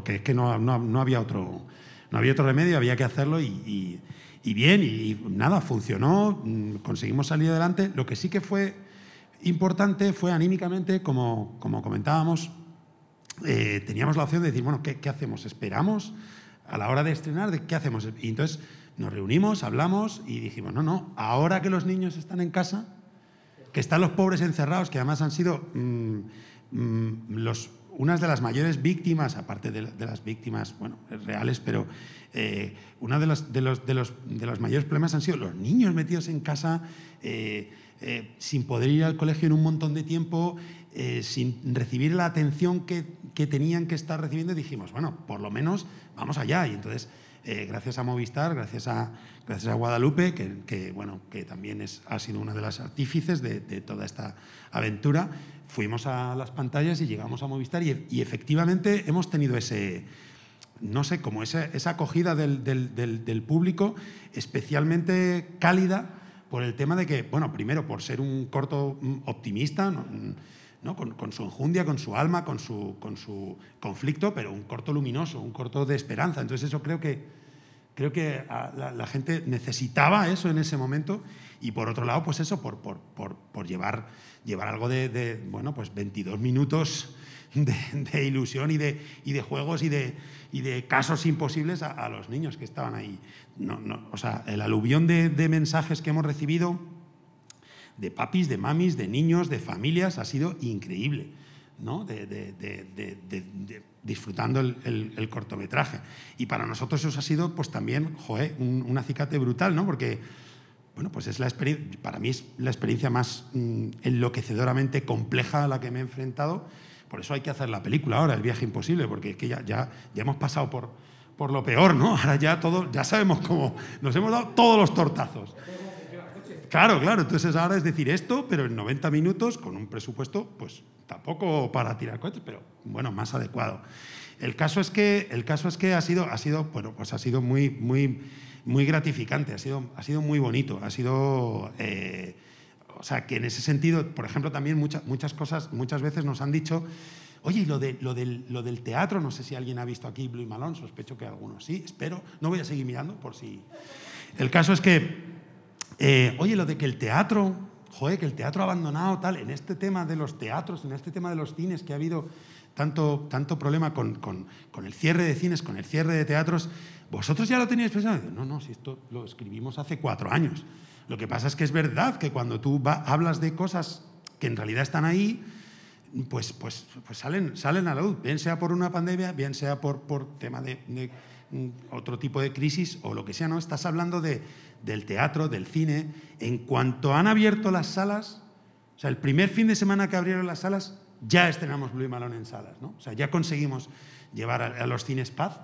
es que no había otro remedio, había que hacerlo y bien, y nada, funcionó, conseguimos salir adelante. Lo que sí que fue importante fue anímicamente, como comentábamos, teníamos la opción de decir, bueno, ¿qué hacemos? ¿Esperamos a la hora de estrenar? ¿Qué hacemos? Y entonces, nos reunimos, hablamos y dijimos, no, ahora que los niños están en casa, que están los pobres encerrados, que además han sido unas de las mayores víctimas, aparte de las víctimas reales, pero una de los mayores problemas han sido los niños metidos en casa, sin poder ir al colegio en un montón de tiempo, sin recibir la atención que tenían que estar recibiendo. Dijimos, bueno, por lo menos vamos allá. Y entonces, gracias a Movistar, gracias a Guadalupe, que también ha sido una de las artífices de toda esta aventura, fuimos a las pantallas y llegamos a Movistar y efectivamente hemos tenido como esa acogida del público especialmente cálida por el tema de que, primero por ser un corto optimista, ¿no? Con su enjundia, con su alma, con su conflicto, pero un corto luminoso, un corto de esperanza. Entonces eso creo que la gente necesitaba eso en ese momento. Y por otro lado, pues eso, por llevar algo de 22 minutos de ilusión y de juegos y de casos imposibles a los niños que estaban ahí. O sea, el aluvión de mensajes que hemos recibido de papis, de mamis, de niños, de familias, ha sido increíble, ¿no? Disfrutando el cortometraje. Y para nosotros eso ha sido pues también, un acicate brutal, ¿no? Porque pues para mí es la experiencia más enloquecedoramente compleja a la que me he enfrentado. Por eso hay que hacer la película ahora, El viaje imposible, porque es que ya hemos pasado por lo peor, ¿no? Ahora ya sabemos cómo nos hemos dado todos los tortazos. Claro, entonces ahora es decir esto, pero en 90 minutos, con un presupuesto, pues tampoco para tirar cohetes, pero más adecuado. El caso es que ha sido muy gratificante, ha sido muy bonito, ha sido... o sea, que en ese sentido, por ejemplo, también muchas cosas, muchas veces nos han dicho, oye, y lo del teatro, no sé si alguien ha visto aquí Blue y Malone, sospecho que algunos sí, espero, no voy a seguir mirando por si... El caso es que, oye, lo de que el teatro, que el teatro abandonado, tal, en este tema de los teatros, en este tema de los cines, que ha habido tanto problema con el cierre de cines, con el cierre de teatros, ¿vosotros ya lo teníais pensado? No, si esto lo escribimos hace 4 años. Lo que pasa es que es verdad que cuando tú hablas de cosas que en realidad están ahí, pues salen a la luz, bien sea por una pandemia, bien sea por tema de otro tipo de crisis o lo que sea, ¿no? Estás hablando del teatro, del cine. En cuanto han abierto las salas, o sea, el primer fin de semana que abrieron las salas, ya estrenamos Blue y Malone en salas, ¿no? O sea, ya conseguimos llevar a los cines Paz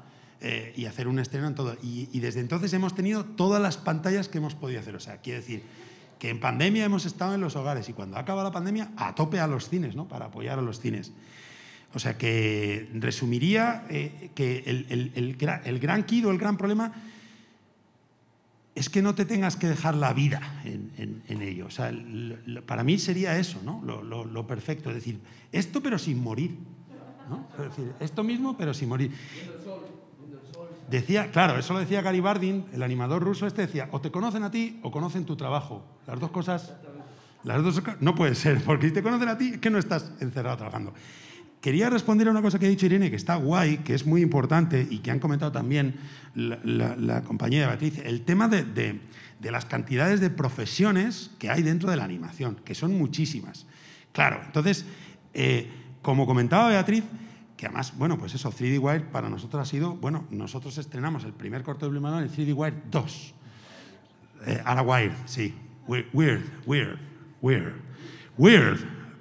y hacer un estreno en todo. Y desde entonces hemos tenido todas las pantallas que hemos podido hacer. O sea, quiere decir que en pandemia hemos estado en los hogares y cuando acaba la pandemia, a tope a los cines, ¿no? Para apoyar a los cines. O sea, que resumiría que el gran quid o el gran problema es que no te tengas que dejar la vida en ello. O sea, para mí sería eso, ¿no? Lo perfecto. Es decir, esto pero sin morir, ¿no? Es decir, esto mismo pero sin morir. Decía, claro, eso lo decía Gary Bardin, el animador ruso decía, o te conocen a ti o conocen tu trabajo. Las dos cosas no puede ser, porque si te conocen a ti es que no estás encerrado trabajando. Quería responder a una cosa que ha dicho Irene, que está guay, que es muy importante y que han comentado también la compañera Beatriz, el tema de las cantidades de profesiones que hay dentro de la animación, que son muchísimas. Claro, entonces, como comentaba Beatriz, que además, pues eso, 3D Wire para nosotros ha sido, nosotros estrenamos el primer corto de Blue Malone en 3D Wire 2. Ahora Wire, sí. Weird.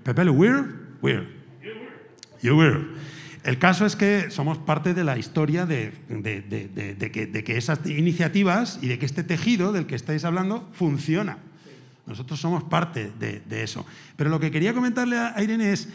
Pepe, weird. You will. El caso es que somos parte de la historia de que esas iniciativas y de que este tejido del que estáis hablando funciona. Nosotros somos parte de eso. Pero lo que quería comentarle a Irene es,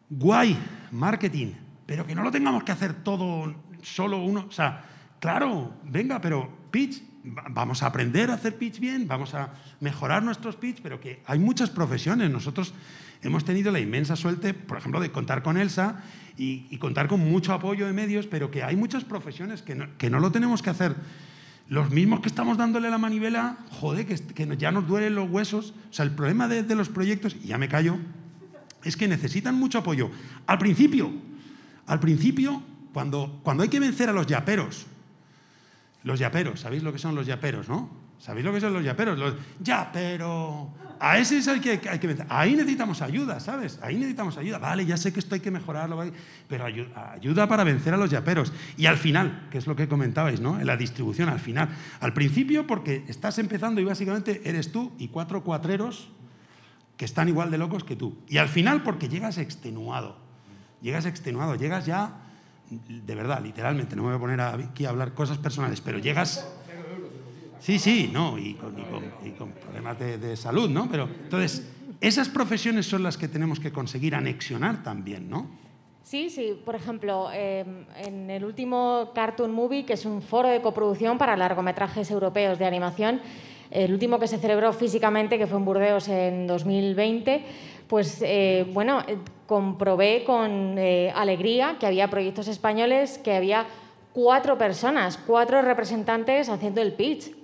guay, marketing, pero que no lo tengamos que hacer todo solo uno. O sea, claro, venga, pero pitch, vamos a aprender a hacer pitch bien, vamos a mejorar nuestros pitch, pero que hay muchas profesiones. Nosotros hemos tenido la inmensa suerte, por ejemplo, de contar con Elsa y contar con mucho apoyo de medios, pero que hay muchas profesiones que no lo tenemos que hacer los mismos que estamos dándole la manivela, que ya nos duelen los huesos. O sea, el problema de los proyectos, y ya me callo, es que necesitan mucho apoyo. Al principio, cuando hay que vencer a los yaperos, Los yaperos, ¿sabéis lo que son los yaperos, no? ¿Sabéis lo que son los yaperos? Los yapero. A ese es el que hay que vencer. Ahí necesitamos ayuda, ¿sabes? Ahí necesitamos ayuda. Vale, ya sé que esto hay que mejorarlo, pero ayuda para vencer a los yaperos. Y al final, que es lo que comentabais, ¿no? En la distribución, al final. Al principio, porque estás empezando y básicamente eres tú y 4 cuatreros que están igual de locos que tú. Y al final, porque llegas extenuado. Llegas ya, de verdad, literalmente, no me voy a poner aquí a hablar cosas personales, pero llegas... Sí, no, y con problemas de salud, ¿no? Pero, entonces, esas profesiones son las que tenemos que conseguir anexionar también, ¿no?
Sí, por ejemplo, en el último Cartoon Movie, que es un foro de coproducción para largometrajes europeos de animación, el último que se celebró físicamente, que fue en Burdeos en 2020, pues bueno, comprobé con alegría que había proyectos españoles, que había 4 personas, 4 representantes haciendo el pitch.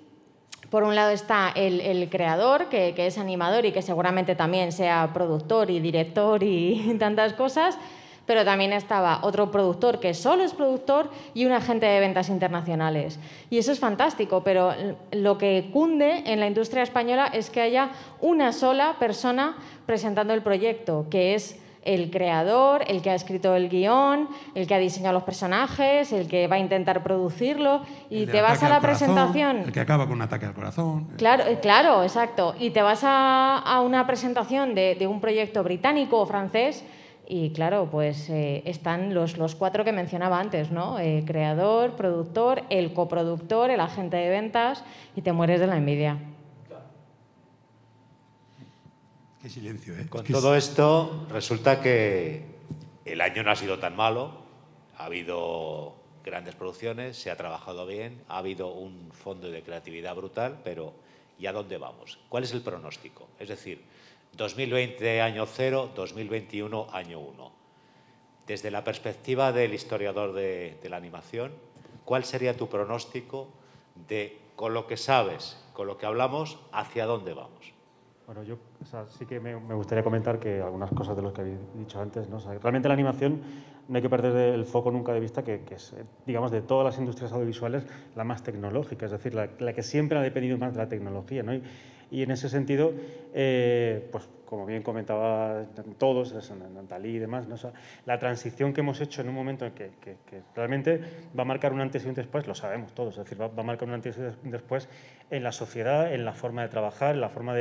Por un lado está el creador, que es animador y que seguramente también sea productor y director y tantas cosas, pero también estaba otro productor que solo es productor y un agente de ventas internacionales. Y eso es fantástico, pero lo que cunde en la industria española es que haya una sola persona presentando el proyecto, que es el creador, el que ha escrito el guión, el que ha diseñado los personajes, el que va a intentar producirlo, y te vas a la presentación...
El que acaba con un ataque al corazón.
Claro, exacto. Y te vas a una presentación de un proyecto británico o francés y, claro, pues están los 4 que mencionaba antes, ¿no? El creador, productor, el coproductor, el agente de ventas, y te mueres de la envidia.
Qué silencio, ¿eh?
Con todo esto, resulta que el año no ha sido tan malo, ha habido grandes producciones, se ha trabajado bien, ha habido un fondo de creatividad brutal, pero ¿y a dónde vamos? ¿Cuál es el pronóstico? Es decir, 2020 año 0, 2021 año 1. Desde la perspectiva del historiador de la animación, ¿cuál sería tu pronóstico de, con lo que sabes, con lo que hablamos, hacia dónde vamos?
Bueno, yo sí que me gustaría comentar que algunas cosas de lo que habéis dicho antes, ¿no? O sea, realmente la animación no hay que perder el foco nunca de vista que es, digamos, de todas las industrias audiovisuales, la más tecnológica, es decir, la que siempre ha dependido más de la tecnología, ¿no? Y en ese sentido, pues como bien comentaba todos, Nathalie y demás, ¿no? O sea, la transición que hemos hecho en un momento en que realmente va a marcar un antes y un después, lo sabemos todos, es decir, va a marcar un antes y un después en la sociedad, en la forma de trabajar, en la forma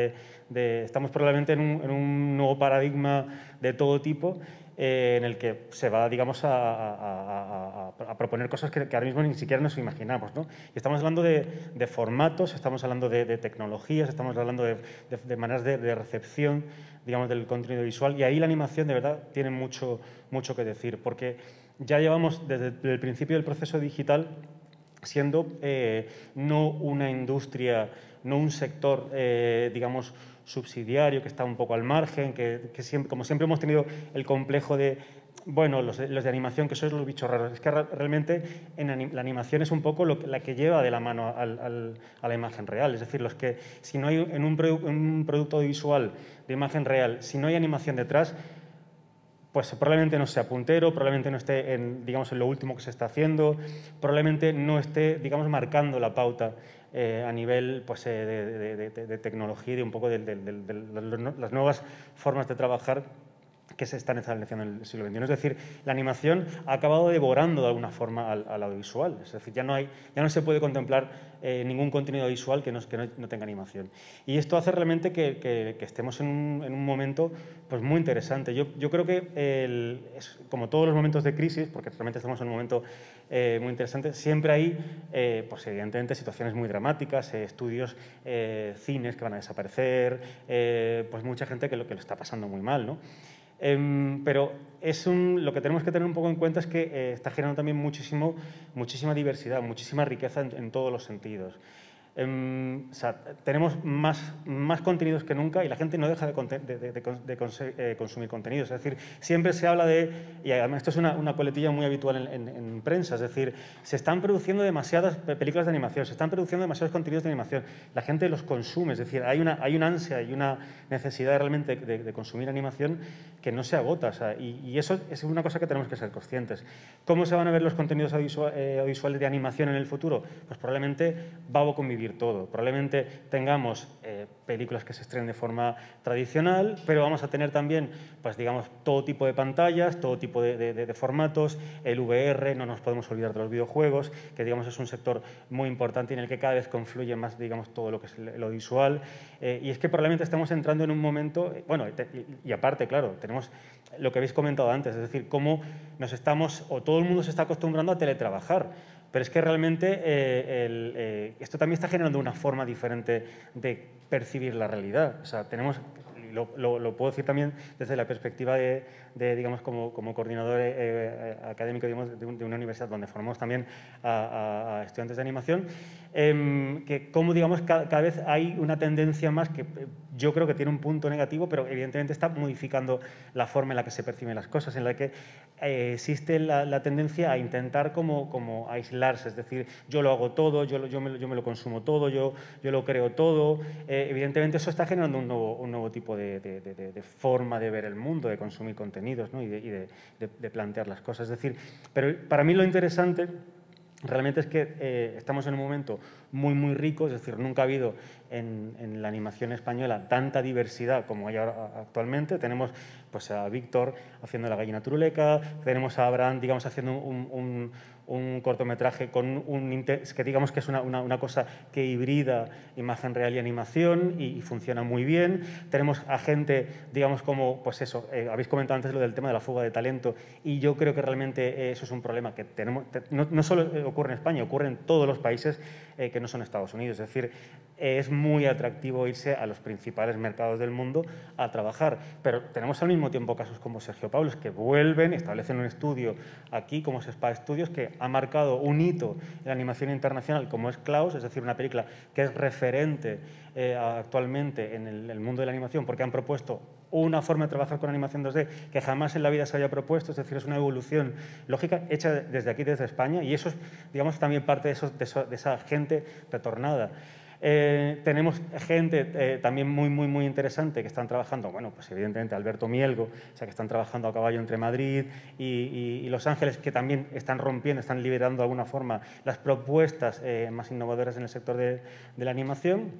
estamos probablemente en un nuevo paradigma de todo tipo, en el que se va, digamos, a proponer cosas que ahora mismo ni siquiera nos imaginamos, ¿no? Y estamos hablando de formatos, estamos hablando de tecnologías, estamos hablando de maneras de recepción, digamos, del contenido visual, y ahí la animación de verdad tiene mucho que decir, porque ya llevamos desde el principio del proceso digital siendo no una industria, no un sector, digamos, subsidiario, que está un poco al margen, que siempre, como siempre hemos tenido el complejo de, bueno, los de animación, que sois los bichos raros. Es que realmente la animación es un poco la que lleva de la mano a la imagen real. Es decir, si no hay en un producto audiovisual de imagen real, si no hay animación detrás, pues probablemente no sea puntero, probablemente no esté digamos, en lo último que se está haciendo, probablemente no esté, digamos, marcando la pauta a nivel pues, de tecnología y de un poco de las nuevas formas de trabajar que se están estableciendo en el siglo XXI. Es decir, la animación ha acabado devorando de alguna forma al audiovisual. Es decir, ya no se puede contemplar ningún contenido visual que no tenga animación. Y esto hace realmente que estemos en un momento pues, muy interesante. Yo creo que, como todos los momentos de crisis, porque realmente estamos en un momento muy interesante, siempre hay, pues, evidentemente, situaciones muy dramáticas, estudios, cines que van a desaparecer, pues mucha gente que lo está pasando muy mal, ¿no? Pero lo que tenemos que tener un poco en cuenta es que está generando también muchísima diversidad, muchísima riqueza en todos los sentidos. O sea, tenemos más contenidos que nunca y la gente no deja de consumir contenidos. Es decir, siempre se habla de, y además esto es una coletilla muy habitual en prensa, es decir, se están produciendo demasiadas películas de animación, se están produciendo demasiados contenidos de animación, la gente los consume, es decir, hay una ansia y una necesidad realmente de consumir animación que no se agota. O sea, y eso es una cosa que tenemos que ser conscientes. ¿Cómo se van a ver los contenidos audiovisuales de animación en el futuro? Pues probablemente va a convivir todo. Probablemente tengamos películas que se estrenen de forma tradicional, pero vamos a tener también, pues digamos, todo tipo de pantallas, todo tipo de formatos, el VR, no nos podemos olvidar de los videojuegos, que digamos es un sector muy importante en el que cada vez confluye más, digamos, todo lo que es lo visual. Y es que probablemente estamos entrando en un momento, bueno, y aparte, claro, tenemos lo que habéis comentado antes, es decir, cómo nos estamos, o todo el mundo se está acostumbrando a teletrabajar. Pero es que realmente esto también está generando una forma diferente de percibir la realidad. O sea, tenemos, lo puedo decir también desde la perspectiva digamos, como coordinador académico, digamos, de una universidad donde formamos también a estudiantes de animación, que como, digamos, cada vez hay una tendencia más que yo creo que tiene un punto negativo, pero evidentemente está modificando la forma en la que se perciben las cosas, en la que existe la tendencia a intentar como aislarse, es decir, yo lo hago todo, yo me lo consumo todo, yo lo creo todo. Evidentemente eso está generando un nuevo tipo de forma de ver el mundo, de consumir contenidos, ¿no? y de plantear las cosas. Es decir, pero para mí lo interesante realmente es que estamos en un momento muy rico, es decir, nunca ha habido en la animación española tanta diversidad como hay ahora actualmente. Tenemos pues, a Víctor haciendo La gallina turuleca, tenemos a Abraham, digamos, haciendo un cortometraje con que digamos que es una cosa que hibrida imagen real y animación y funciona muy bien. Tenemos a gente, digamos, como, pues eso, habéis comentado antes lo del tema de la fuga de talento y yo creo que realmente eso es un problema que tenemos, no solo ocurre en España, ocurre en todos los países que no son Estados Unidos. Es decir, es muy atractivo irse a los principales mercados del mundo a trabajar, pero tenemos al mismo tiempo casos como Sergio Pablos que vuelven, establecen un estudio aquí como SPA Studios que ha marcado un hito en la animación internacional como es Klaus, es decir, una película que es referente actualmente en el mundo de la animación porque han propuesto una forma de trabajar con animación 2D que jamás en la vida se había propuesto, es decir, es una evolución lógica hecha desde aquí, desde España, y eso es, digamos, también parte de esa gente retornada. Tenemos gente también muy interesante que están trabajando, bueno, pues evidentemente Alberto Mielgo, o sea, que están trabajando a caballo entre Madrid y Los Ángeles, que también están rompiendo, están liberando de alguna forma las propuestas más innovadoras en el sector de la animación.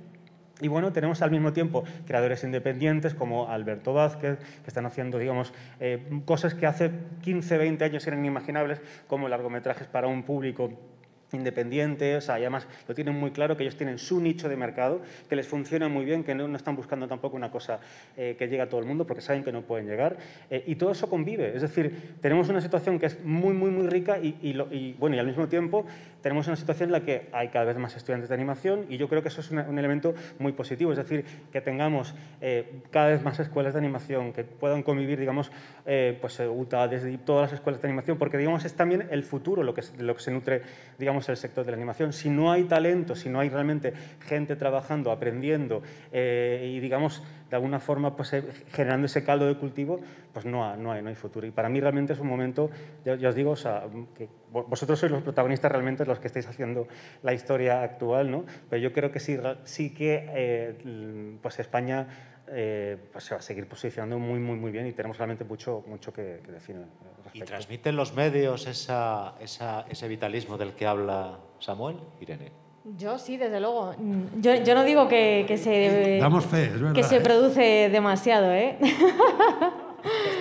Y bueno, tenemos al mismo tiempo creadores independientes como Alberto Vázquez, que están haciendo, digamos, cosas que hace 15, 20 años eran inimaginables, como largometrajes para un público independiente, o sea, y además lo tienen muy claro, que ellos tienen su nicho de mercado, que les funciona muy bien, que no están buscando tampoco una cosa que llegue a todo el mundo, porque saben que no pueden llegar, y todo eso convive. Es decir, tenemos una situación que es muy rica bueno, y al mismo tiempo tenemos una situación en la que hay cada vez más estudiantes de animación y yo creo que eso es un elemento muy positivo, es decir, que tengamos cada vez más escuelas de animación, que puedan convivir, digamos, pues UTA, desde todas las escuelas de animación, porque digamos es también el futuro lo que se nutre, digamos, el sector de la animación. Si no hay talento, si no hay realmente gente trabajando, aprendiendo y, digamos, de alguna forma pues, generando ese caldo de cultivo, pues no hay futuro. Y para mí realmente es un momento, ya os digo, o sea, que vosotros sois los protagonistas realmente, los que estáis haciendo la historia actual, ¿no? Pero yo creo que sí que pues España pues se va a seguir posicionando muy bien y tenemos realmente mucho que decir.
¿Y transmiten los medios ese vitalismo del que habla Samuel, Irene?
Yo sí, desde luego. Yo no digo que se...
Damos fe, es verdad.
Que se produce demasiado, ¿eh?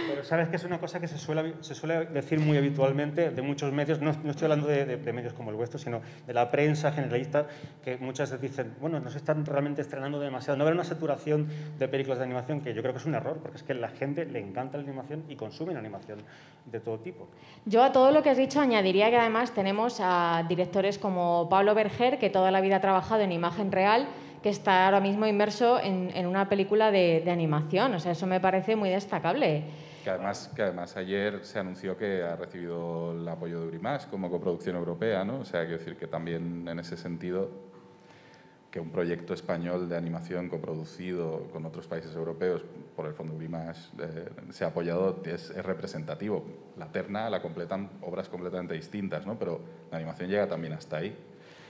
Pero sabes que es una cosa que se suele decir muy habitualmente de muchos medios, no estoy hablando de medios como el vuestro, sino de la prensa generalista, que muchas veces dicen, bueno, no se están realmente estrenando demasiado, no habrá una saturación de películas de animación, que yo creo que es un error, porque es que a la gente le encanta la animación y consumen animación de todo tipo.
Yo a todo lo que has dicho añadiría que además tenemos a directores como Pablo Berger, que toda la vida ha trabajado en imagen real, que está ahora mismo inmerso en una película de animación. O sea, eso me parece muy destacable.
Que además ayer se anunció que ha recibido el apoyo de Eurimax como coproducción europea, ¿no? O sea, quiero decir que también en ese sentido que un proyecto español de animación coproducido con otros países europeos por el Fondo Eurimages se ha apoyado es representativo. La terna la completan obras completamente distintas, ¿no? Pero la animación llega también hasta ahí.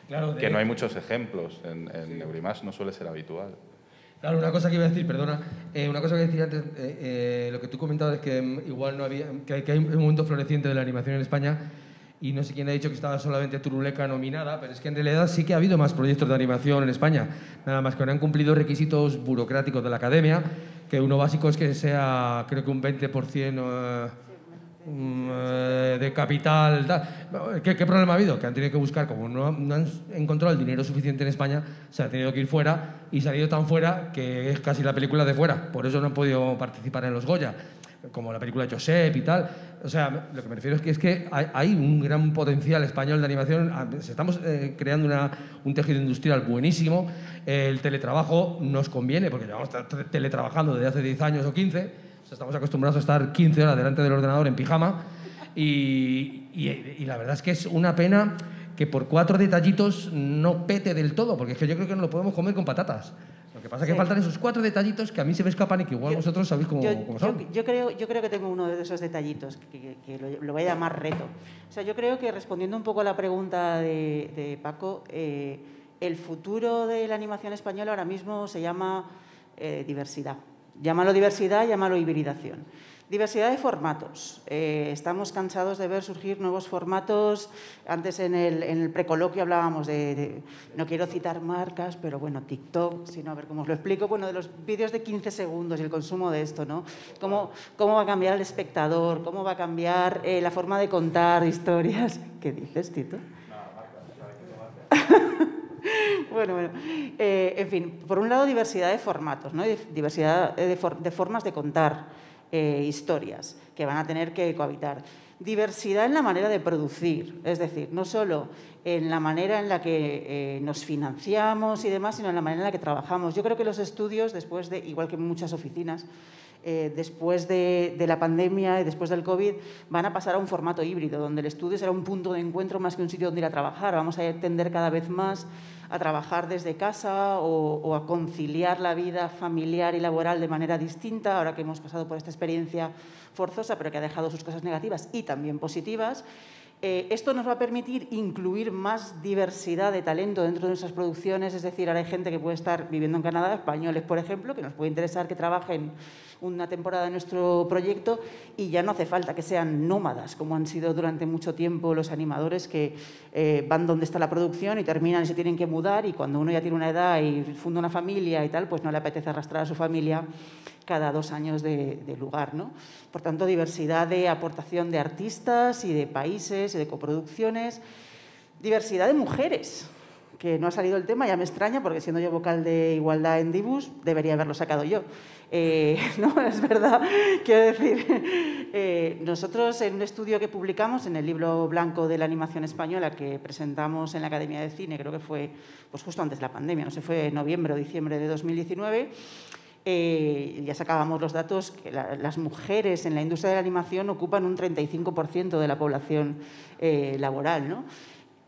Claro,
que no hay muchos ejemplos. En Eurimages no suele ser habitual.
Claro, una cosa que iba a decir, perdona, una cosa que iba a decir antes, lo que tú comentabas es que igual no había, que hay un momento floreciente de la animación en España. Y no sé quién ha dicho que estaba solamente Turuleca nominada, pero es que en realidad sí que ha habido más proyectos de animación en España. Nada más que no han cumplido requisitos burocráticos de la academia, que uno básico es que sea, creo que un 20% de capital. Tal. ¿Qué problema ha habido? Que han tenido que buscar, como no han encontrado el dinero suficiente en España, se ha tenido que ir fuera y se ha ido tan fuera que es casi la película de fuera. Por eso no han podido participar en los Goya, como la película Josep y tal. O sea, lo que me refiero es que hay un gran potencial español de animación. Estamos creando un tejido industrial buenísimo. El teletrabajo nos conviene, porque llevamos teletrabajando desde hace 10 años o 15. O sea, estamos acostumbrados a estar 15 horas delante del ordenador en pijama. Y la verdad es que es una pena que por 4 detallitos no pete del todo, porque es que yo creo que no lo podemos comer con patatas. Lo que pasa es que faltan esos 4 detallitos que a mí se me escapan y que igual vosotros sabéis cómo son.
Yo creo que tengo uno de esos detallitos que lo voy a llamar reto. O sea, yo creo que respondiendo un poco a la pregunta de Paco, el futuro de la animación española ahora mismo se llama diversidad. Llámalo diversidad, llámalo hibridación. Diversidad de formatos. Estamos cansados de ver surgir nuevos formatos. Antes en el precoloquio hablábamos no quiero citar marcas, pero bueno, TikTok, sino a ver cómo os lo explico, bueno, de los vídeos de 15 segundos y el consumo de esto, ¿no? ¿Cómo va a cambiar el espectador? ¿Cómo va a cambiar la forma de contar historias? ¿Qué dices, Tito? Bueno, en fin, por un lado diversidad de formatos, ¿no? Diversidad de formas de contar historias que van a tener que cohabitar. Diversidad en la manera de producir, es decir, no solo en la manera en la que nos financiamos y demás, sino en la manera en la que trabajamos. Yo creo que los estudios, después de, igual que muchas oficinas, después de la pandemia y después del COVID, van a pasar a un formato híbrido, donde el estudio será un punto de encuentro más que un sitio donde ir a trabajar. Vamos a tender cada vez más a trabajar desde casa o a conciliar la vida familiar y laboral de manera distinta, ahora que hemos pasado por esta experiencia forzosa, pero que ha dejado sus cosas negativas y también positivas. Esto nos va a permitir incluir más diversidad de talento dentro de nuestras producciones, es decir, ahora hay gente que puede estar viviendo en Canadá, españoles, por ejemplo, que nos puede interesar que trabajen una temporada en nuestro proyecto y ya no hace falta que sean nómadas, como han sido durante mucho tiempo los animadores que van donde está la producción y terminan y se tienen que mudar, y cuando uno ya tiene una edad y funda una familia y tal, pues no le apetece arrastrar a su familia cada 2 años de lugar, ¿no? Por tanto, diversidad de aportación de artistas y de países y de coproducciones. Diversidad de mujeres, que no ha salido el tema, ya me extraña, porque siendo yo vocal de igualdad en Dibus, debería haberlo sacado yo. No, es verdad, quiero decir, nosotros en un estudio que publicamos en el libro blanco de la animación española que presentamos en la Academia de Cine, creo que fue pues justo antes de la pandemia, no sé, fue noviembre o diciembre de 2019, ya sacábamos los datos que las mujeres en la industria de la animación ocupan un 35% de la población laboral, ¿no?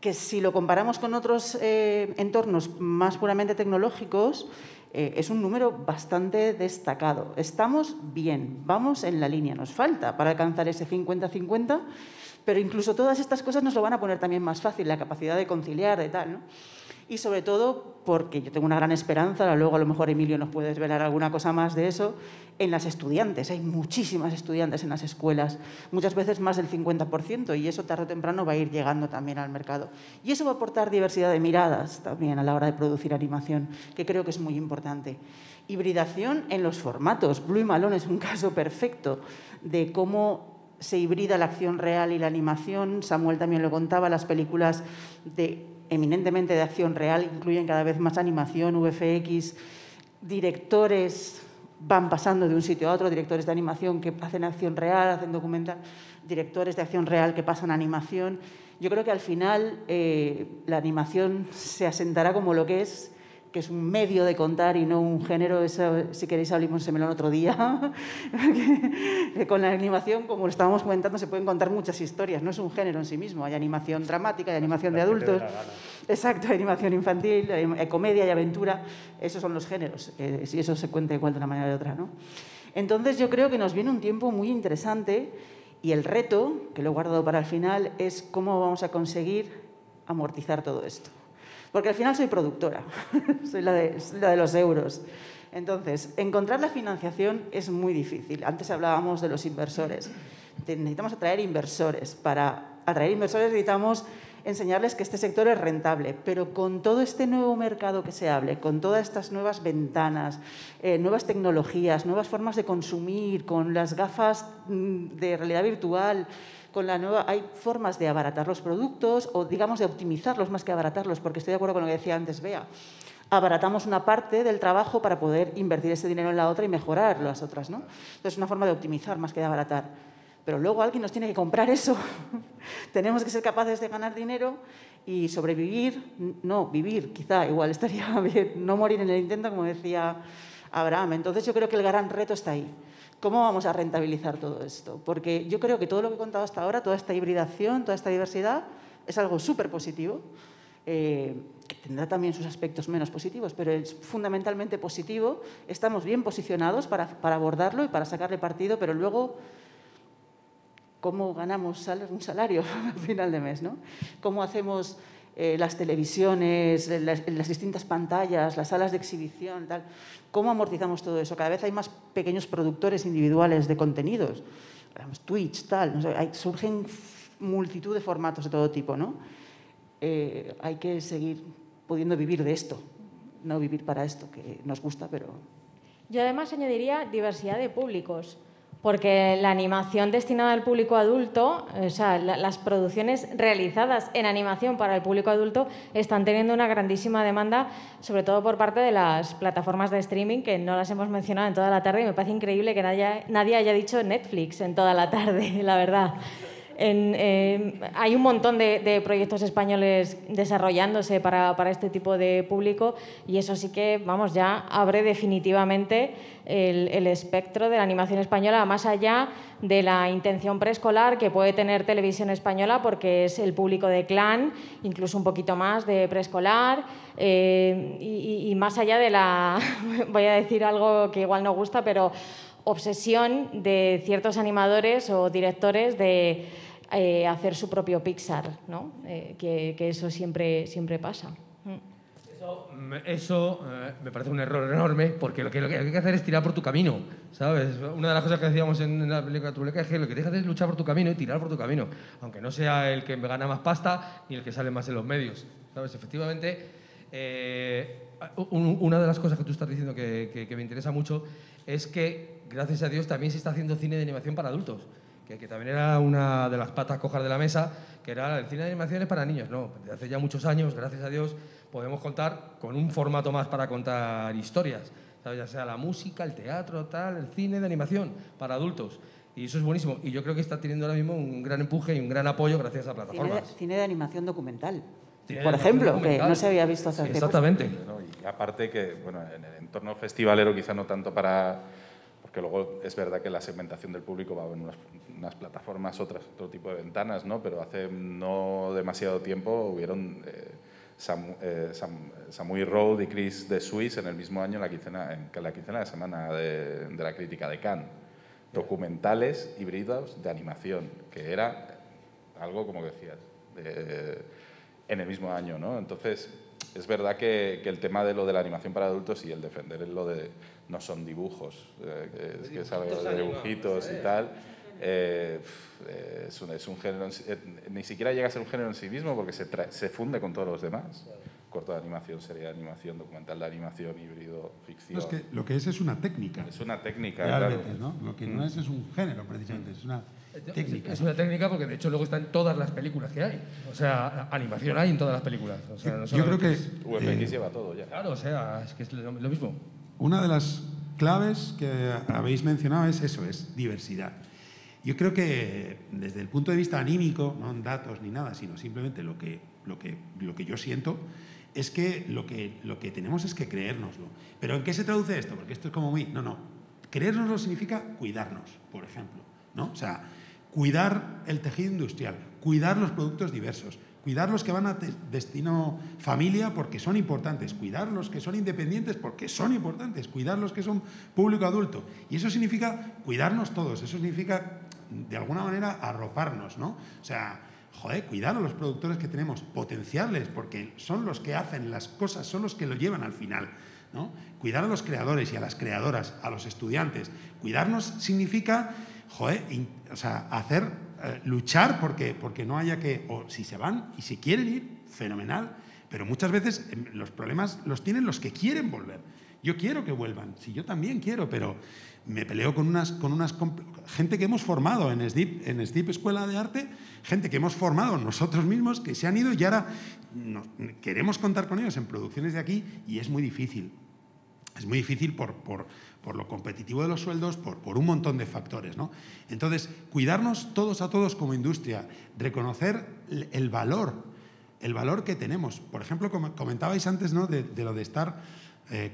Que si lo comparamos con otros entornos más puramente tecnológicos, es un número bastante destacado. Estamos bien, vamos en la línea, nos falta para alcanzar ese 50-50, pero incluso todas estas cosas nos lo van a poner también más fácil, la capacidad de conciliar, de tal, ¿no? Y sobre todo porque yo tengo una gran esperanza, luego a lo mejor Emilio nos puede desvelar alguna cosa más de eso, en las estudiantes. Hay muchísimas estudiantes en las escuelas, muchas veces más del 50%, y eso tarde o temprano va a ir llegando también al mercado. Y eso va a aportar diversidad de miradas también a la hora de producir animación, que creo que es muy importante. Hibridación en los formatos. Blue y Malone es un caso perfecto de cómo se hibrida la acción real y la animación. Samuel también lo contaba, las películas eminentemente de acción real incluyen cada vez más animación, VFX, directores van pasando de un sitio a otro, directores de animación que hacen acción real, hacen documental, directores de acción real que pasan a animación. Yo creo que al final la animación se asentará como lo que es un medio de contar y no un género. Eso, si queréis, abrimos ese melón otro día. Con la animación, como lo estábamos comentando, se pueden contar muchas historias. No es un género en sí mismo. Hay animación dramática, hay animación de adultos, Exacto, animación infantil, comedia y aventura, esos son los géneros, si eso se cuenta igual de una manera o de otra, ¿no? Entonces yo creo que nos viene un tiempo muy interesante y el reto, que lo he guardado para el final, es cómo vamos a conseguir amortizar todo esto. Porque al final soy productora, soy la de los euros. Entonces, encontrar la financiación es muy difícil. Antes hablábamos de los inversores. Necesitamos atraer inversores. Para atraer inversores necesitamos enseñarles que este sector es rentable, pero con todo este nuevo mercado que se hable, con todas estas nuevas ventanas, nuevas tecnologías, nuevas formas de consumir, con las gafas de realidad virtual, hay formas de abaratar los productos o, digamos, de optimizarlos más que abaratarlos, porque estoy de acuerdo con lo que decía antes Bea. Abaratamos una parte del trabajo para poder invertir ese dinero en la otra y mejorar las otras, ¿no? Entonces, es una forma de optimizar más que de abaratar. Pero luego alguien nos tiene que comprar eso. Tenemos que ser capaces de ganar dinero y sobrevivir, no, vivir, quizá, igual estaría bien, no morir en el intento, como decía Abraham. Entonces, yo creo que el gran reto está ahí. ¿Cómo vamos a rentabilizar todo esto? Porque yo creo que todo lo que he contado hasta ahora, toda esta hibridación, toda esta diversidad, es algo súper positivo, que tendrá también sus aspectos menos positivos, pero es fundamentalmente positivo. Estamos bien posicionados para abordarlo y para sacarle partido, pero luego, ¿cómo ganamos un salario al final de mes, ¿no? ¿Cómo hacemos las televisiones, las distintas pantallas, las salas de exhibición, tal? ¿Cómo amortizamos todo eso? Cada vez hay más pequeños productores individuales de contenidos, Twitch, tal, no sé, surgen multitud de formatos de todo tipo, ¿no? Hay que seguir pudiendo vivir de esto, no vivir para esto, que nos gusta, pero...
Yo además añadiría diversidad de públicos, porque la animación destinada al público adulto, o sea, las producciones realizadas en animación para el público adulto están teniendo una grandísima demanda, sobre todo por parte de las plataformas de streaming, que no las hemos mencionado en toda la tarde, y me parece increíble que nadie haya dicho Netflix en toda la tarde, la verdad. Hay un montón de proyectos españoles desarrollándose para este tipo de público y eso sí que, vamos, ya abre definitivamente el espectro de la animación española más allá de la intención preescolar que puede tener Televisión Española, porque es el público de Clan, incluso un poquito más de preescolar y más allá de la, voy a decir algo que igual no gusta, pero obsesión de ciertos animadores o directores de hacer su propio Pixar, ¿no? Que eso siempre pasa.
Eso me parece un error enorme, porque lo que hay que hacer es tirar por tu camino, ¿sabes? Una de las cosas que decíamos en la película Truleca es que lo que tienes que hacer es luchar por tu camino y tirar por tu camino, aunque no sea el que gana más pasta ni el que sale más en los medios, ¿sabes? Efectivamente, una de las cosas que tú estás diciendo que me interesa mucho es que, gracias a Dios, también se está haciendo cine de animación para adultos, que también era una de las patas cojas de la mesa, que era el cine de animación es para niños. No, desde hace ya muchos años, gracias a Dios, podemos contar con un formato más para contar historias, ¿sabes? Ya sea la música, el teatro, tal, el cine de animación para adultos. Y eso es buenísimo. Y yo creo que está teniendo ahora mismo un gran empuje y un gran apoyo gracias a plataformas.
Cine de animación documental, por ejemplo, que no se había visto hace tiempo.
Exactamente.
Bueno, y aparte que, bueno, en el entorno festivalero quizá no tanto para... Porque luego es verdad que la segmentación del público va en unas plataformas, otro tipo de ventanas, ¿no? Pero hace no demasiado tiempo hubieron Samui Road y Chris de Suisse en el mismo año en la quincena de semana de la crítica de Cannes. Documentales híbridos de animación, que era algo, como decías, en el mismo año, ¿no? Entonces, es verdad que el tema de lo de la animación para adultos y el defender lo de no son dibujos, es que es algo de dibujitos y tal, es un género, ni siquiera llega a ser un género en sí mismo porque se funde con todos los demás. Corto de animación, serie de animación, documental de animación, híbrido, ficción.
No, es que lo que es una técnica.
Es una técnica,
realmente,
claro.
¿no? Lo que no es un género, precisamente, es una técnica.
Es una técnica porque, de hecho, luego está en todas las películas que hay. O sea, animación hay en todas las películas. O sea, no
yo creo que...
VFX lleva todo ya.
Claro, o sea, es que es lo mismo.
Una de las claves que habéis mencionado es eso, es diversidad. Yo creo que desde el punto de vista anímico, no en datos ni nada, sino simplemente lo que yo siento, es que lo que tenemos es que creérnoslo. ¿Pero en qué se traduce esto? Porque esto es como muy... No. Creérnoslo significa cuidarnos, por ejemplo, ¿no? O sea, cuidar el tejido industrial, cuidar los productos diversos, Cuidar los que van a destino familia porque son importantes. Cuidar los que son independientes porque son importantes. Cuidar los que son público adulto. Y eso significa cuidarnos todos. Eso significa, de alguna manera, arroparnos, ¿no? O sea, joder, cuidar a los productores que tenemos, potenciarles, porque son los que hacen las cosas, son los que lo llevan al final, ¿no? Cuidar a los creadores y a las creadoras, a los estudiantes. Cuidarnos significa, joder, o sea, luchar porque no haya que, o si se van y si quieren ir, fenomenal, pero muchas veces los problemas los tienen los que quieren volver. Yo quiero que vuelvan, sí, yo también quiero, pero me peleo con gente que hemos formado en SDIP Escuela de Arte, gente que hemos formado nosotros mismos, que se han ido y ahora queremos contar con ellos en producciones de aquí y es muy difícil. Es muy difícil por lo competitivo de los sueldos, por un montón de factores, ¿no? Entonces, cuidarnos todos a todos como industria, reconocer el valor que tenemos. Por ejemplo, comentabais antes, ¿no?, de lo de estar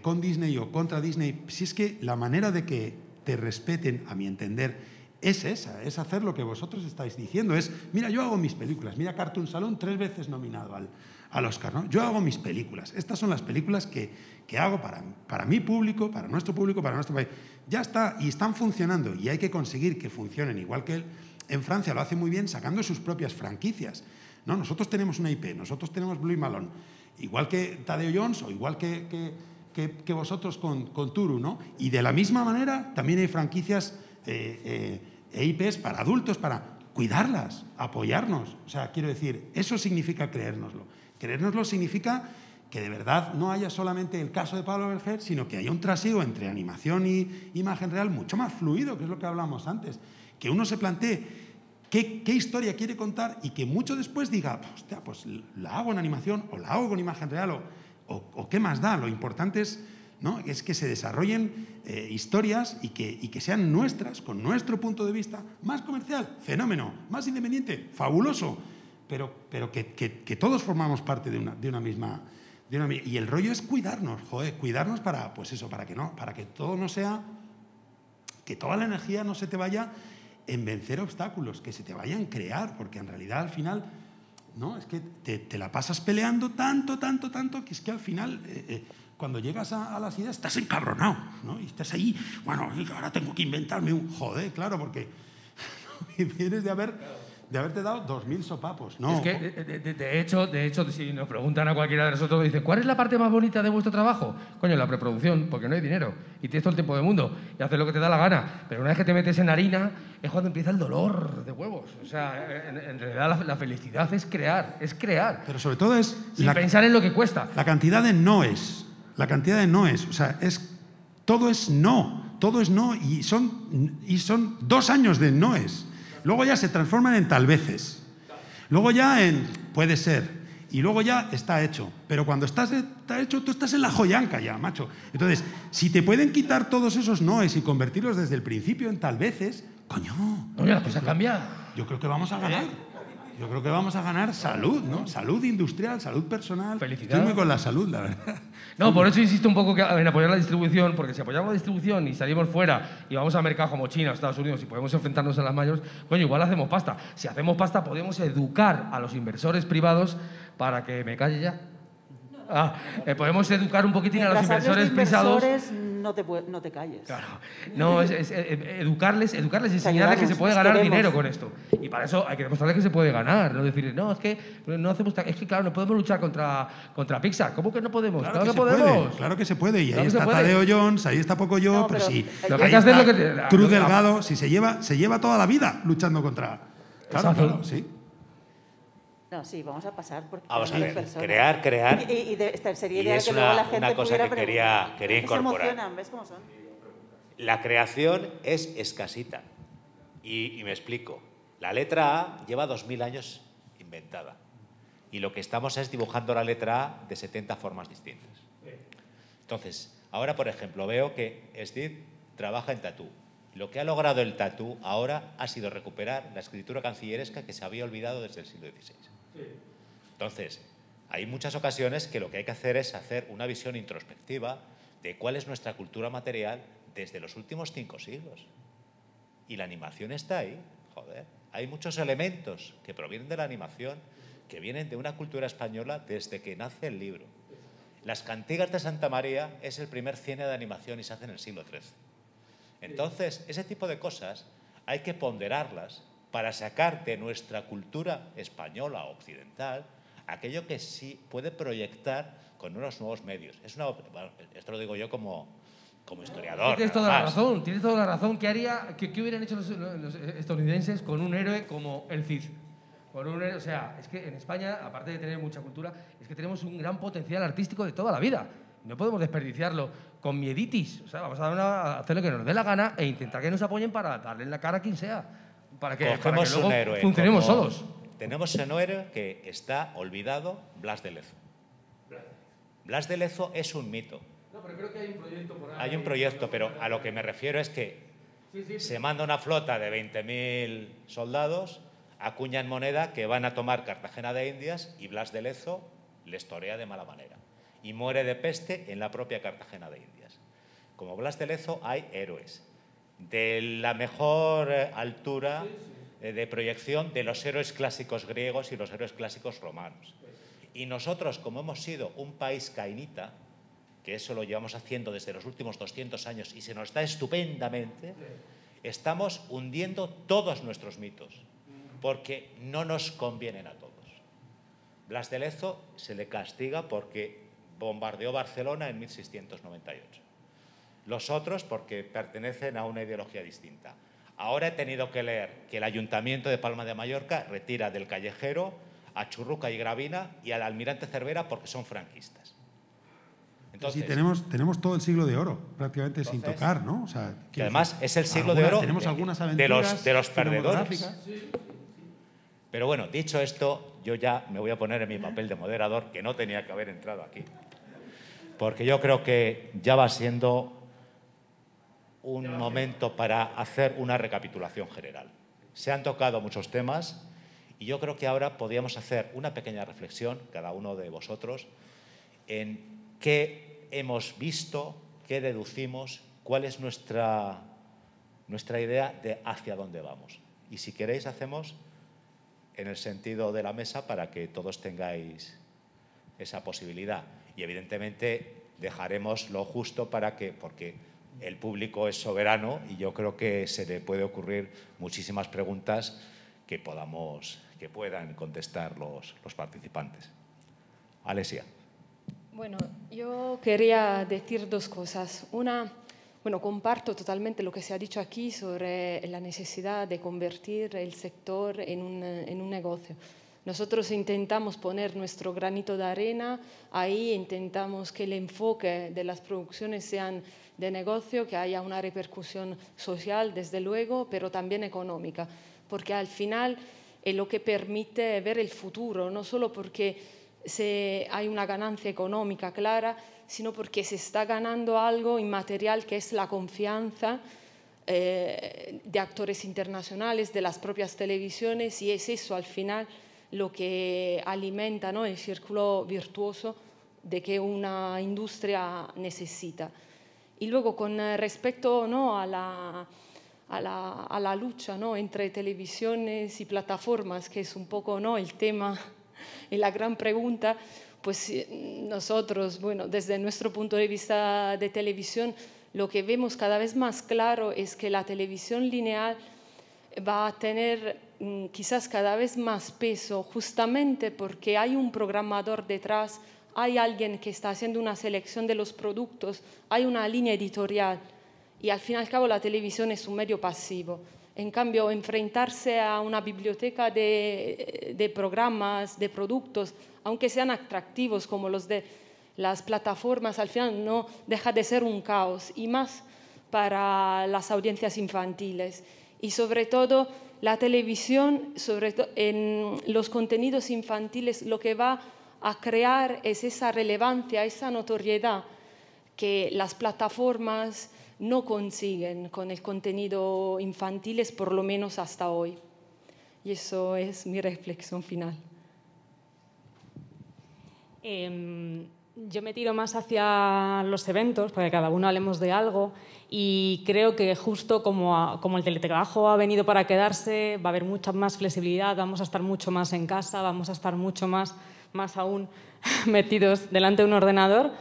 con Disney o contra Disney. Si es que la manera de que te respeten, a mi entender, es esa, es hacer lo que vosotros estáis diciendo. Es, mira, yo hago mis películas. Mira, Cartoon Salon 3 veces nominado al Oscar, ¿no? Yo hago mis películas. Estas son las películas que hago para mi público, para nuestro país. Ya está, y están funcionando, y hay que conseguir que funcionen. Igual que él, en Francia lo hace muy bien sacando sus propias franquicias, ¿no? Nosotros tenemos una IP, nosotros tenemos Blue Malone, igual que Tadeo Jones o igual que vosotros con Turu, ¿no? Y de la misma manera también hay franquicias e IPs para adultos, para cuidarlas, apoyarnos. O sea, quiero decir, eso significa creérnoslo. Creérnoslo significa que de verdad no haya solamente el caso de Pablo Berger, sino que haya un trasiego entre animación y imagen real mucho más fluido, que es lo que hablamos antes. Que uno se plantee qué historia quiere contar y que mucho después diga, hostia, pues la hago en animación o la hago con imagen real o qué más da. Lo importante es, ¿no?, es que se desarrollen historias y que sean nuestras, con nuestro punto de vista, más comercial, fenómeno, más independiente, fabuloso, pero que todos formamos parte de una misma... Y el rollo es cuidarnos, joder, cuidarnos para que todo no sea, que toda la energía no se te vaya en vencer obstáculos, que se te vaya en crear, porque en realidad al final, ¿no?, es que te la pasas peleando tanto, que es que al final, cuando llegas a las ideas, estás encabronado, ¿no? Y estás ahí, bueno, ahora tengo que inventarme un... Joder, claro, porque vienes de haberte dado 2000 sopapos, ¿no?
Es que, de hecho, si nos preguntan a cualquiera de nosotros, dicen, ¿cuál es la parte más bonita de vuestro trabajo? Coño, la preproducción, porque no hay dinero y tienes todo el tiempo del mundo y haces lo que te da la gana. Pero una vez que te metes en harina es cuando empieza el dolor de huevos. O sea, en realidad la felicidad es crear,
Pero sobre todo es...
sin pensar en lo que cuesta.
La cantidad de noes. O sea, todo es no y son 2 años de noes. Luego ya se transforman en tal veces. Luego ya en puede ser. Y luego ya está hecho. Pero cuando está hecho, tú estás en la joyanca ya, macho. Entonces, si te pueden quitar todos esos noes y convertirlos desde el principio en tal veces, coño.
Oye, la cosa cambia.
Yo creo que vamos a ganar. Yo creo que vamos a ganar salud, ¿no? Salud industrial, salud personal.
Felicidad.
Estoy muy con la salud, la verdad.
No, por eso insisto un poco en apoyar la distribución, porque si apoyamos la distribución y salimos fuera y vamos a mercados como China o Estados Unidos y podemos enfrentarnos a las mayores, coño, igual hacemos pasta. Si hacemos pasta, podemos educar a los inversores privados para que... ¿Me calle ya? Podemos educar un poquitín a los inversores privados.
No te calles.
Claro. No, es educarles, enseñarles que se puede ganar dinero con esto. Y para eso hay que demostrarles que se puede ganar. No decirles, no, es que no hacemos... Es que, claro, no podemos luchar contra Pixar. ¿Cómo que no podemos? Claro que podemos.
Claro que se puede. Y ahí está Tadeo Jones, ahí está Pocoyo,
No,
pero sí.
Lo que hay que hacer es lo que...
Cruz Delgado, si se lleva toda la vida luchando contra... Claro, sí.
No, sí, vamos a pasar porque
Vamos a ver,
personas.
crear.
Sería
Y
ideal
es
que luego la gente
una cosa
pudiera
que quería
preguntar. Se
incorporar.
emocionan, ¿ves cómo son?
La creación es escasita. Y me explico. La letra A lleva 2000 años inventada. Y lo que estamos es dibujando la letra A de 70 formas distintas. Entonces, ahora, por ejemplo, veo que Steve trabaja en tatú. Lo que ha logrado el tatú ahora ha sido recuperar la escritura cancilleresca que se había olvidado desde el siglo XVI. Entonces, hay muchas ocasiones que lo que hay que hacer es hacer una visión introspectiva de cuál es nuestra cultura material desde los últimos 5 siglos. Y la animación está ahí, joder. Hay muchos elementos que provienen de la animación que vienen de una cultura española desde que nace el libro. Las Cantigas de Santa María es el primer cine de animación y se hace en el siglo XIII. Entonces, ese tipo de cosas hay que ponderarlas para sacar de nuestra cultura española occidental aquello que sí puede proyectar con unos nuevos medios. Esto lo digo yo como historiador.
Tienes toda la razón. ¿Qué hubieran hecho los estadounidenses con un héroe como el Cid? O sea, es que en España, aparte de tener mucha cultura, es que tenemos un gran potencial artístico de toda la vida. No podemos desperdiciarlo con mieditis. O sea, vamos a hacer lo que nos dé la gana e intentar que nos apoyen para darle en la cara a quien sea. Para que luego funcionemos solos.
Tenemos un héroe que está olvidado, Blas de Lezo. Blas de Lezo es un mito.
No, pero creo que hay un proyecto por ahí.
Hay un proyecto, pero a lo que me refiero es que se manda una flota de 20.000 soldados, acuñan moneda que van a tomar Cartagena de Indias y Blas de Lezo les torea de mala manera y muere de peste en la propia Cartagena de Indias. Como Blas de Lezo hay héroes de la mejor altura de proyección de los héroes clásicos griegos y los héroes clásicos romanos. Y nosotros, como hemos sido un país cainita, que eso lo llevamos haciendo desde los últimos 200 años y se nos da estupendamente, estamos hundiendo todos nuestros mitos, porque no nos convienen a todos. Blas de Lezo se le castiga porque bombardeó Barcelona en 1698. Los otros porque pertenecen a una ideología distinta. Ahora he tenido que leer que el Ayuntamiento de Palma de Mallorca retira del Callejero a Churruca y Gravina y al Almirante Cervera porque son franquistas.
Entonces, sí, tenemos todo el siglo de oro prácticamente sin tocar, ¿no? O sea,
que además es el siglo de oro de los perdedores. Pero bueno, dicho esto, yo ya me voy a poner en mi papel de moderador, que no tenía que haber entrado aquí, porque yo creo que ya va siendo un momento para hacer una recapitulación general. Se han tocado muchos temas y yo creo que ahora podríamos hacer una pequeña reflexión, cada uno de vosotros, en qué hemos visto, qué deducimos, cuál es nuestra idea de hacia dónde vamos. Y si queréis, hacemos en el sentido de la mesa para que todos tengáis esa posibilidad. Y evidentemente dejaremos lo justo porque el público es soberano y yo creo que se le puede ocurrir muchísimas preguntas que puedan contestar los participantes. Alesia.
Bueno, yo quería decir dos cosas. Una, bueno, comparto totalmente lo que se ha dicho aquí sobre la necesidad de convertir el sector en un negocio. Nosotros intentamos poner nuestro granito de arena ahí, intentamos que el enfoque de las producciones sean de negocio, que haya una repercusión social, desde luego, pero también económica, porque al final es lo que permite ver el futuro, no solo porque hay una ganancia económica clara, sino porque se está ganando algo inmaterial que es la confianza de actores internacionales, de las propias televisiones, y es eso al final lo que alimenta, ¿no?, el círculo virtuoso de que una industria necesita. Y luego con respecto, ¿no?, a la lucha, ¿no?, entre televisiones y plataformas, que es un poco, ¿no?, el tema y la gran pregunta, pues nosotros, bueno, desde nuestro punto de vista de televisión, lo que vemos cada vez más claro es que la televisión lineal va a tener quizás cada vez más peso, justamente porque hay un programador detrás, hay alguien que está haciendo una selección de los productos, hay una línea editorial y al fin y al cabo la televisión es un medio pasivo. En cambio, enfrentarse a una biblioteca de programas, de productos, aunque sean atractivos como los de las plataformas, al final no deja de ser un caos, y más para las audiencias infantiles. Y sobre todo, la televisión, sobre todo en los contenidos infantiles, lo que va a crear es esa relevancia, esa notoriedad que las plataformas no consiguen con el contenido infantil, por lo menos hasta hoy. Y eso es mi reflexión final.
Yo me tiro más hacia los eventos, para que cada uno hablemos de algo, y creo que justo como el teletrabajo ha venido para quedarse, va a haber mucha más flexibilidad, vamos a estar mucho más en casa, vamos a estar mucho más aún metidos delante de un ordenador,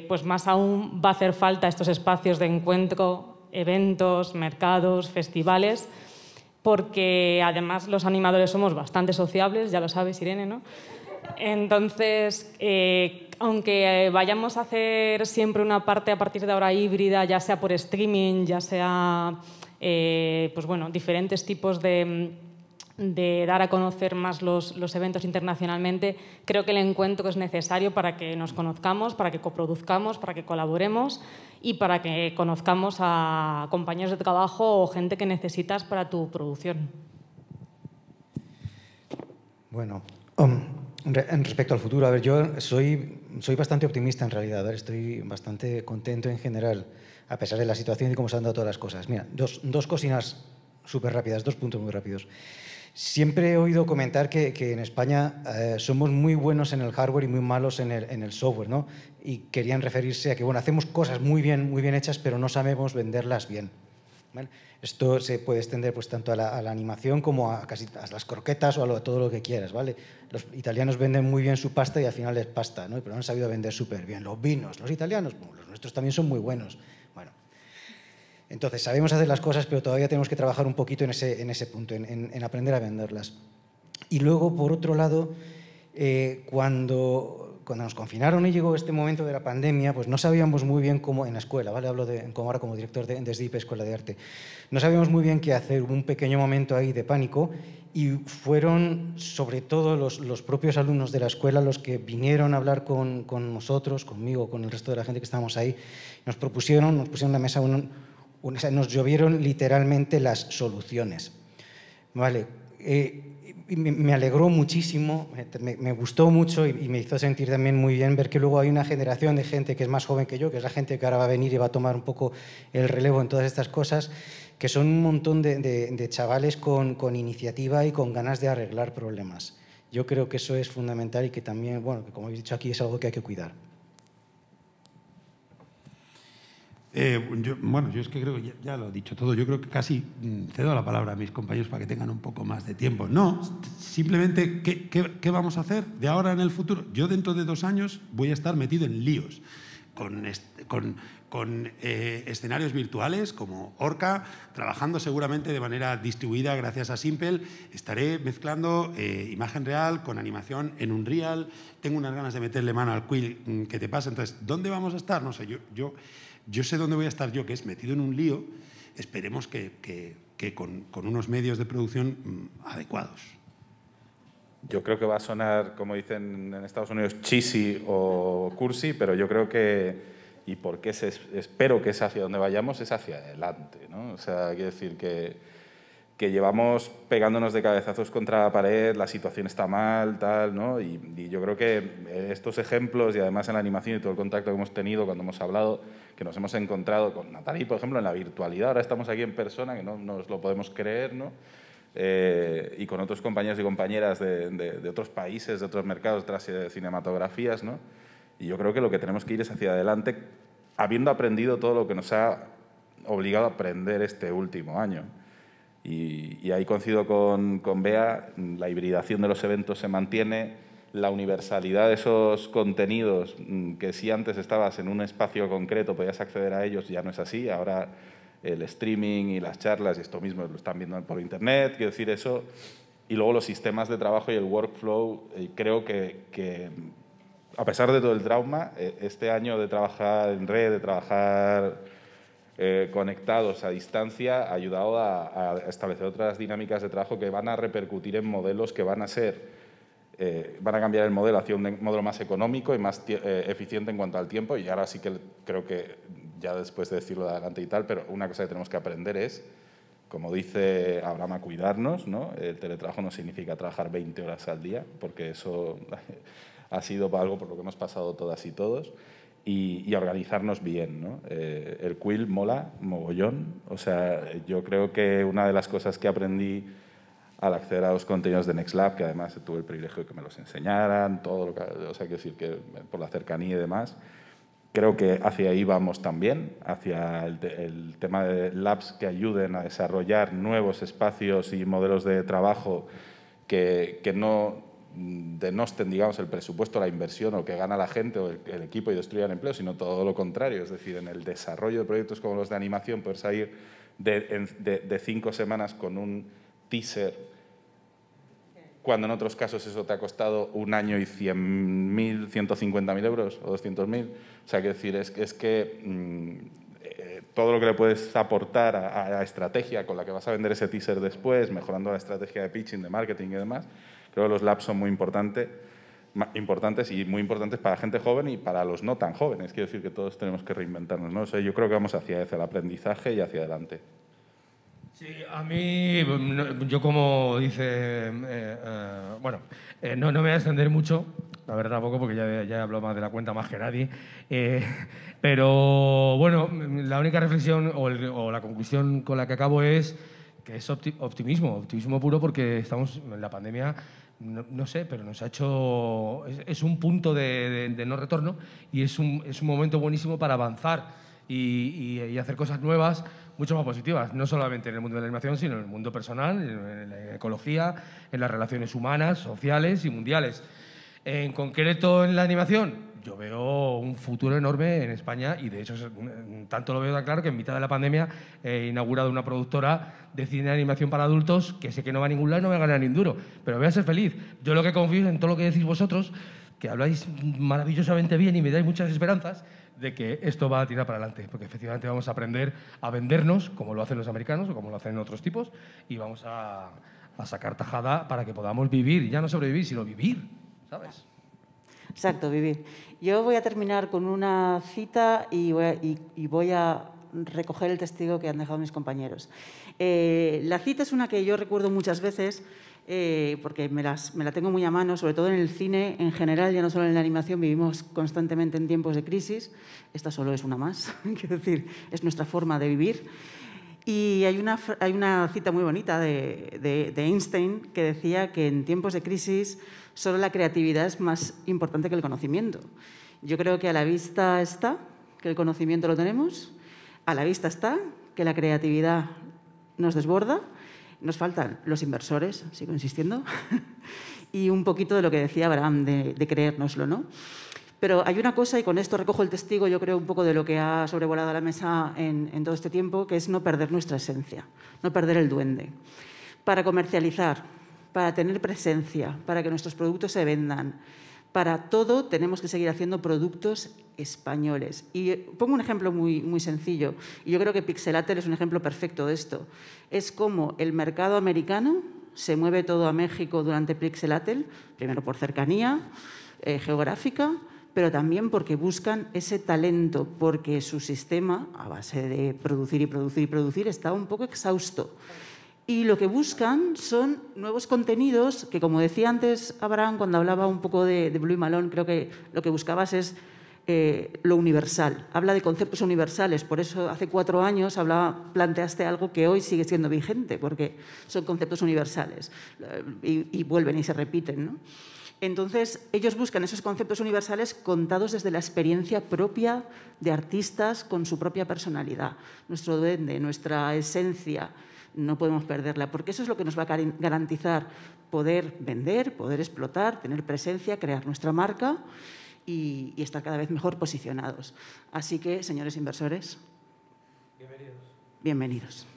pues más aún va a hacer falta estos espacios de encuentro, eventos, mercados, festivales, porque además los animadores somos bastante sociables, ya lo sabes, Irene, ¿no? Entonces, aunque vayamos a hacer siempre una parte a partir de ahora híbrida, ya sea por streaming, ya sea pues bueno, diferentes tipos de dar a conocer más los eventos internacionalmente, creo que el encuentro es necesario para que nos conozcamos, para que coproduzcamos, para que colaboremos y para que conozcamos a compañeros de trabajo o gente que necesitas para tu producción.
Bueno, en respecto al futuro, a ver, yo soy bastante optimista en realidad, a ver, estoy bastante contento en general, a pesar de la situación y cómo se han dado todas las cosas. Mira, dos cosinas súper rápidas, 2 puntos muy rápidos. Siempre he oído comentar que en España somos muy buenos en el hardware y muy malos en el software, ¿no? Y querían referirse a que, bueno, hacemos cosas muy bien hechas, pero no sabemos venderlas bien, ¿vale? Esto se puede extender pues, tanto a la animación como a casi a las croquetas o a todo lo que quieras, ¿vale? Los italianos venden muy bien su pasta y al final es pasta, ¿no? Pero no han sabido vender súper bien. Los vinos, los italianos, bueno, los nuestros también son muy buenos. Bueno, entonces sabemos hacer las cosas, pero todavía tenemos que trabajar un poquito en ese punto, en aprender a venderlas. Y luego, por otro lado, cuando nos confinaron y llegó este momento de la pandemia, pues no sabíamos muy bien cómo, en la escuela, ¿vale? Hablo ahora como director de SDIP, Escuela de Arte, no sabíamos muy bien qué hacer, hubo un pequeño momento ahí de pánico y fueron sobre todo los propios alumnos de la escuela los que vinieron a hablar con nosotros, conmigo, con el resto de la gente que estábamos ahí, nos pusieron en la mesa, nos llovieron literalmente las soluciones, ¿vale? Me alegró muchísimo, me gustó mucho y me hizo sentir también muy bien ver que luego hay una generación de gente que es más joven que yo, que es la gente que ahora va a venir y va a tomar un poco el relevo en todas estas cosas, que son un montón de chavales con iniciativa y con ganas de arreglar problemas. Yo creo que eso es fundamental y que también, bueno, que como habéis dicho aquí, es algo que hay que cuidar.
Yo es que creo que ya lo he dicho todo. Yo creo que casi cedo la palabra a mis compañeros para que tengan un poco más de tiempo. No, simplemente, ¿qué vamos a hacer de ahora en el futuro? Yo dentro de 2 años voy a estar metido en líos con escenarios virtuales como Orca, trabajando seguramente de manera distribuida gracias a Simple. Estaré mezclando imagen real con animación en Unreal. Tengo unas ganas de meterle mano al Quill que te pasa. Entonces, ¿dónde vamos a estar? No sé, yo sé dónde voy a estar yo, que es metido en un lío. Esperemos que con unos medios de producción adecuados.
Yo creo que va a sonar, como dicen en Estados Unidos, cheesy o cursi, pero yo creo que, y porque espero que es hacia donde vayamos, es hacia adelante, ¿no? O sea, quiero decir que llevamos pegándonos de cabezazos contra la pared, la situación está mal, tal, ¿no? Y yo creo que estos ejemplos, y además en la animación y todo el contacto que hemos tenido cuando hemos hablado, que nos hemos encontrado con Natalie, por ejemplo, en la virtualidad, ahora estamos aquí en persona, que no nos lo podemos creer, ¿no? Y con otros compañeros y compañeras de otros países, de otros mercados, de otras cinematografías, ¿no? Y yo creo que lo que tenemos que ir es hacia adelante, habiendo aprendido todo lo que nos ha obligado a aprender este último año. Y ahí coincido con Bea, la hibridación de los eventos se mantiene, la universalidad de esos contenidos, que si antes estabas en un espacio concreto, podías acceder a ellos, ya no es así. Ahora el streaming y las charlas, y esto mismo lo están viendo por internet, quiero decir eso. Y luego los sistemas de trabajo y el workflow, creo que a pesar de todo el trauma, este año de trabajar en red, de trabajar conectados a distancia, ha ayudado a establecer otras dinámicas de trabajo que van a repercutir en modelos que van a cambiar el modelo hacia un modelo más económico y más eficiente en cuanto al tiempo. Y ahora sí que creo que, ya después de decirlo de adelante y tal, pero una cosa que tenemos que aprender es, como dice Abraham, a cuidarnos, ¿no? El teletrabajo no significa trabajar 20 horas al día, porque eso ha sido algo por lo que hemos pasado todas y todos. Y a organizarnos bien, ¿no? El Quill mola mogollón. O sea, yo creo que una de las cosas que aprendí al acceder a los contenidos de NextLab, que además tuve el privilegio de que me los enseñaran, todo lo que, o sea, quiero decir que por la cercanía y demás. Creo que hacia ahí vamos también, hacia el tema de labs que ayuden a desarrollar nuevos espacios y modelos de trabajo que no denosten, digamos, el presupuesto, la inversión o que gana la gente o el equipo y destruyan empleo, sino todo lo contrario. Es decir, en el desarrollo de proyectos como los de animación, poder salir de 5 semanas con un teaser, cuando en otros casos eso te ha costado 1 año y 100.000, 150.000 euros o 200.000. O sea, quiero decir, es que todo lo que le puedes aportar a la estrategia con la que vas a vender ese teaser después, mejorando la estrategia de pitching, de marketing y demás, creo que los labs son muy importantes y muy importantes para gente joven y para los no tan jóvenes. Quiero decir que todos tenemos que reinventarnos, ¿no? O sea, yo creo que vamos hacia el aprendizaje y hacia adelante.
Sí, a mí, yo como dice, bueno, no me voy a extender mucho, la verdad tampoco, porque ya he hablado más de la cuenta más que nadie, pero bueno, la única reflexión o la conclusión con la que acabo es que es optimismo puro, porque estamos en la pandemia, no sé, pero nos ha hecho, es un punto de no retorno y es un momento buenísimo para avanzar y hacer cosas nuevas, mucho más positivas, no solamente en el mundo de la animación, sino en el mundo personal, en la ecología, en las relaciones humanas, sociales y mundiales. En concreto, en la animación, yo veo un futuro enorme en España y, de hecho, tanto lo veo tan claro que en mitad de la pandemia he inaugurado una productora de cine de animación para adultos que sé que no va a ningún lado y no voy a ganar ni un duro, pero voy a ser feliz. Yo lo que confío es en todo lo que decís vosotros, que habláis maravillosamente bien y me dais muchas esperanzas de que esto va a tirar para adelante, porque efectivamente vamos a aprender a vendernos, como lo hacen los americanos o como lo hacen otros tipos, y vamos a sacar tajada para que podamos vivir, ya no sobrevivir, sino vivir, ¿sabes?
Exacto, vivir. Yo voy a terminar con una cita y voy a recoger el testigo que han dejado mis compañeros. La cita es una que yo recuerdo muchas veces, porque me la tengo muy a mano, sobre todo en el cine en general, ya no solo en la animación, vivimos constantemente en tiempos de crisis. Esta solo es una más, quiero decir, es nuestra forma de vivir. Y hay una cita muy bonita de Einstein que decía que en tiempos de crisis solo la creatividad es más importante que el conocimiento. Yo creo que a la vista está que el conocimiento lo tenemos, a la vista está que la creatividad nos desborda. Nos faltan los inversores, sigo insistiendo, y un poquito de lo que decía Abraham, de creérnoslo, ¿no? Pero hay una cosa, y con esto recojo el testigo, yo creo, un poco de lo que ha sobrevolado la mesa en todo este tiempo, que es no perder nuestra esencia, no perder el duende. Para comercializar, para tener presencia, para que nuestros productos se vendan, para todo tenemos que seguir haciendo productos españoles. Y pongo un ejemplo muy sencillo, y yo creo que Pixelatel es un ejemplo perfecto de esto. Es como el mercado americano se mueve todo a México durante Pixelatel, primero por cercanía geográfica, pero también porque buscan ese talento, porque su sistema, a base de producir y producir y producir, está un poco exhausto. Y lo que buscan son nuevos contenidos que, como decía antes Abraham, cuando hablaba un poco de Blue Malone, creo que lo que buscabas es lo universal. Habla de conceptos universales, por eso hace 4 años planteaste algo que hoy sigue siendo vigente, porque son conceptos universales y vuelven y se repiten, ¿no? Entonces, ellos buscan esos conceptos universales contados desde la experiencia propia de artistas con su propia personalidad. Nuestro duende, nuestra esencia, no podemos perderla, porque eso es lo que nos va a garantizar poder vender, poder explotar, tener presencia, crear nuestra marca y estar cada vez mejor posicionados. Así que, señores inversores, bienvenidos.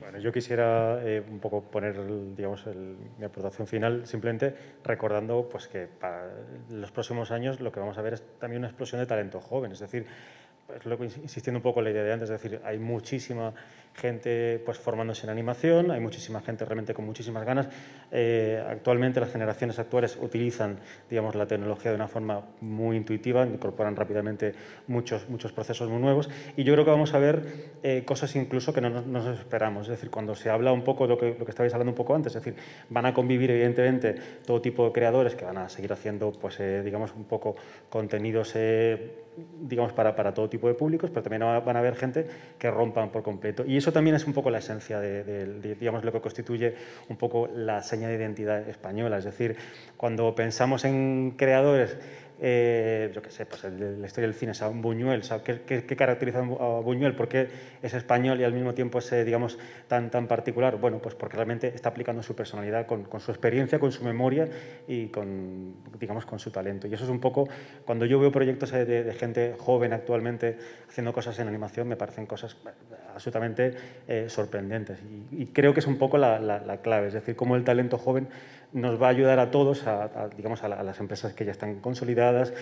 Bueno, yo quisiera un poco poner, digamos, mi aportación final, simplemente recordando pues, que para los próximos años lo que vamos a ver es también una explosión de talento joven, es decir, pues, insistiendo un poco en la idea de antes, es decir, hay muchísima gente pues, formándose en animación, hay muchísima gente realmente con muchísimas ganas. Actualmente las generaciones actuales utilizan, digamos, la tecnología de una forma muy intuitiva, incorporan rápidamente muchos procesos muy nuevos y yo creo que vamos a ver cosas incluso que no nos esperamos. Es decir, cuando se habla un poco de lo que estabais hablando un poco antes, es decir, van a convivir evidentemente todo tipo de creadores que van a seguir haciendo, pues, digamos, un poco contenidos digamos, para todo tipo de públicos, pero también van a haber gente que rompan por completo. Y eso eso también es un poco la esencia de digamos, lo que constituye un poco la seña de identidad española. Es decir, cuando pensamos en creadores, yo qué sé, pues la historia del cine, Buñuel, ¿qué caracteriza a Buñuel? ¿Por qué es español y al mismo tiempo es, digamos, tan particular? Bueno, pues porque realmente está aplicando su personalidad con su experiencia, con su memoria y digamos, con su talento. Y eso es un poco, cuando yo veo proyectos de gente joven actualmente haciendo cosas en animación, me parecen cosas absolutamente sorprendentes. Y creo que es un poco la clave, es decir, cómo el talento joven nos va a ayudar a todos, digamos, a las empresas que ya están consolidadas,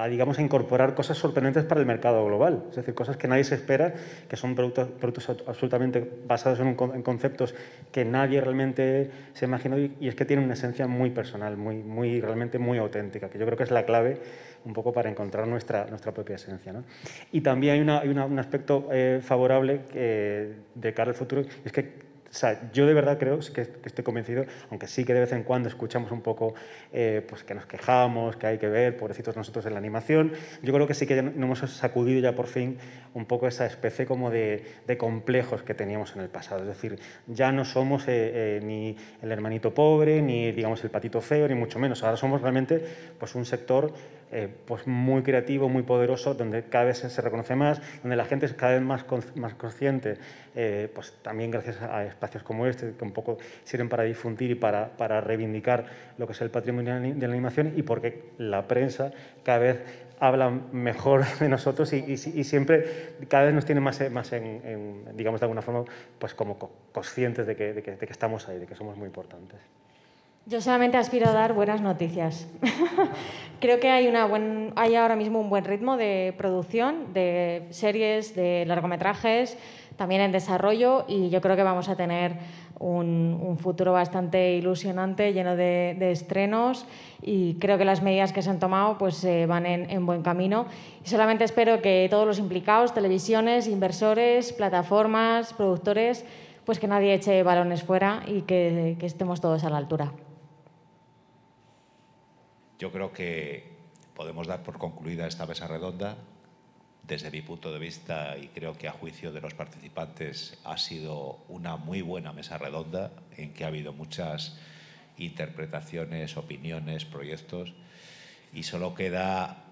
digamos, a incorporar cosas sorprendentes para el mercado global. Es decir, cosas que nadie se espera, que son productos absolutamente basados en conceptos que nadie realmente se imaginó y es que tienen una esencia muy personal, realmente muy auténtica, que yo creo que es la clave un poco para encontrar nuestra propia esencia, ¿no? Y también hay un aspecto favorable de cara al futuro, es que yo de verdad creo que estoy convencido, aunque sí que de vez en cuando escuchamos un poco pues que nos quejamos, que hay que ver, pobrecitos nosotros en la animación, yo creo que sí que nos hemos sacudido ya por fin un poco esa especie como de complejos que teníamos en el pasado. Es decir, ya no somos ni el hermanito pobre, ni digamos el patito feo, ni mucho menos. Ahora somos realmente pues un sector pues muy creativo, muy poderoso, donde cada vez se reconoce más, donde la gente es cada vez más consciente, pues también gracias a espacios como este, que un poco sirven para difundir y para reivindicar lo que es el patrimonio de la animación, y porque la prensa cada vez habla mejor de nosotros y siempre cada vez nos tiene más digamos, de alguna forma, pues como conscientes de que estamos ahí, de que somos muy importantes.
Yo solamente aspiro a dar buenas noticias. Creo que hay ahora mismo un buen ritmo de producción, de series, de largometrajes, también en desarrollo, y yo creo que vamos a tener un futuro bastante ilusionante, lleno de estrenos, y creo que las medidas que se han tomado pues, van en buen camino. Y solamente espero que todos los implicados, televisiones, inversores, plataformas, productores, pues que nadie eche balones fuera y que estemos todos a la altura.
Yo creo que podemos dar por concluida esta mesa redonda. Desde mi punto de vista, y creo que a juicio de los participantes, ha sido una muy buena mesa redonda en que ha habido muchas interpretaciones, opiniones, proyectos, y solo queda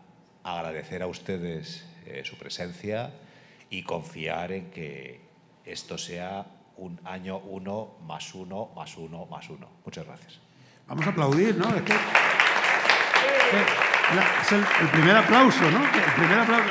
agradecer a ustedes su presencia y confiar en que esto sea un año 1 más 1 más 1 más 1. Muchas gracias.
Vamos a aplaudir, ¿no? Es el primer aplauso, ¿no? El primer aplauso.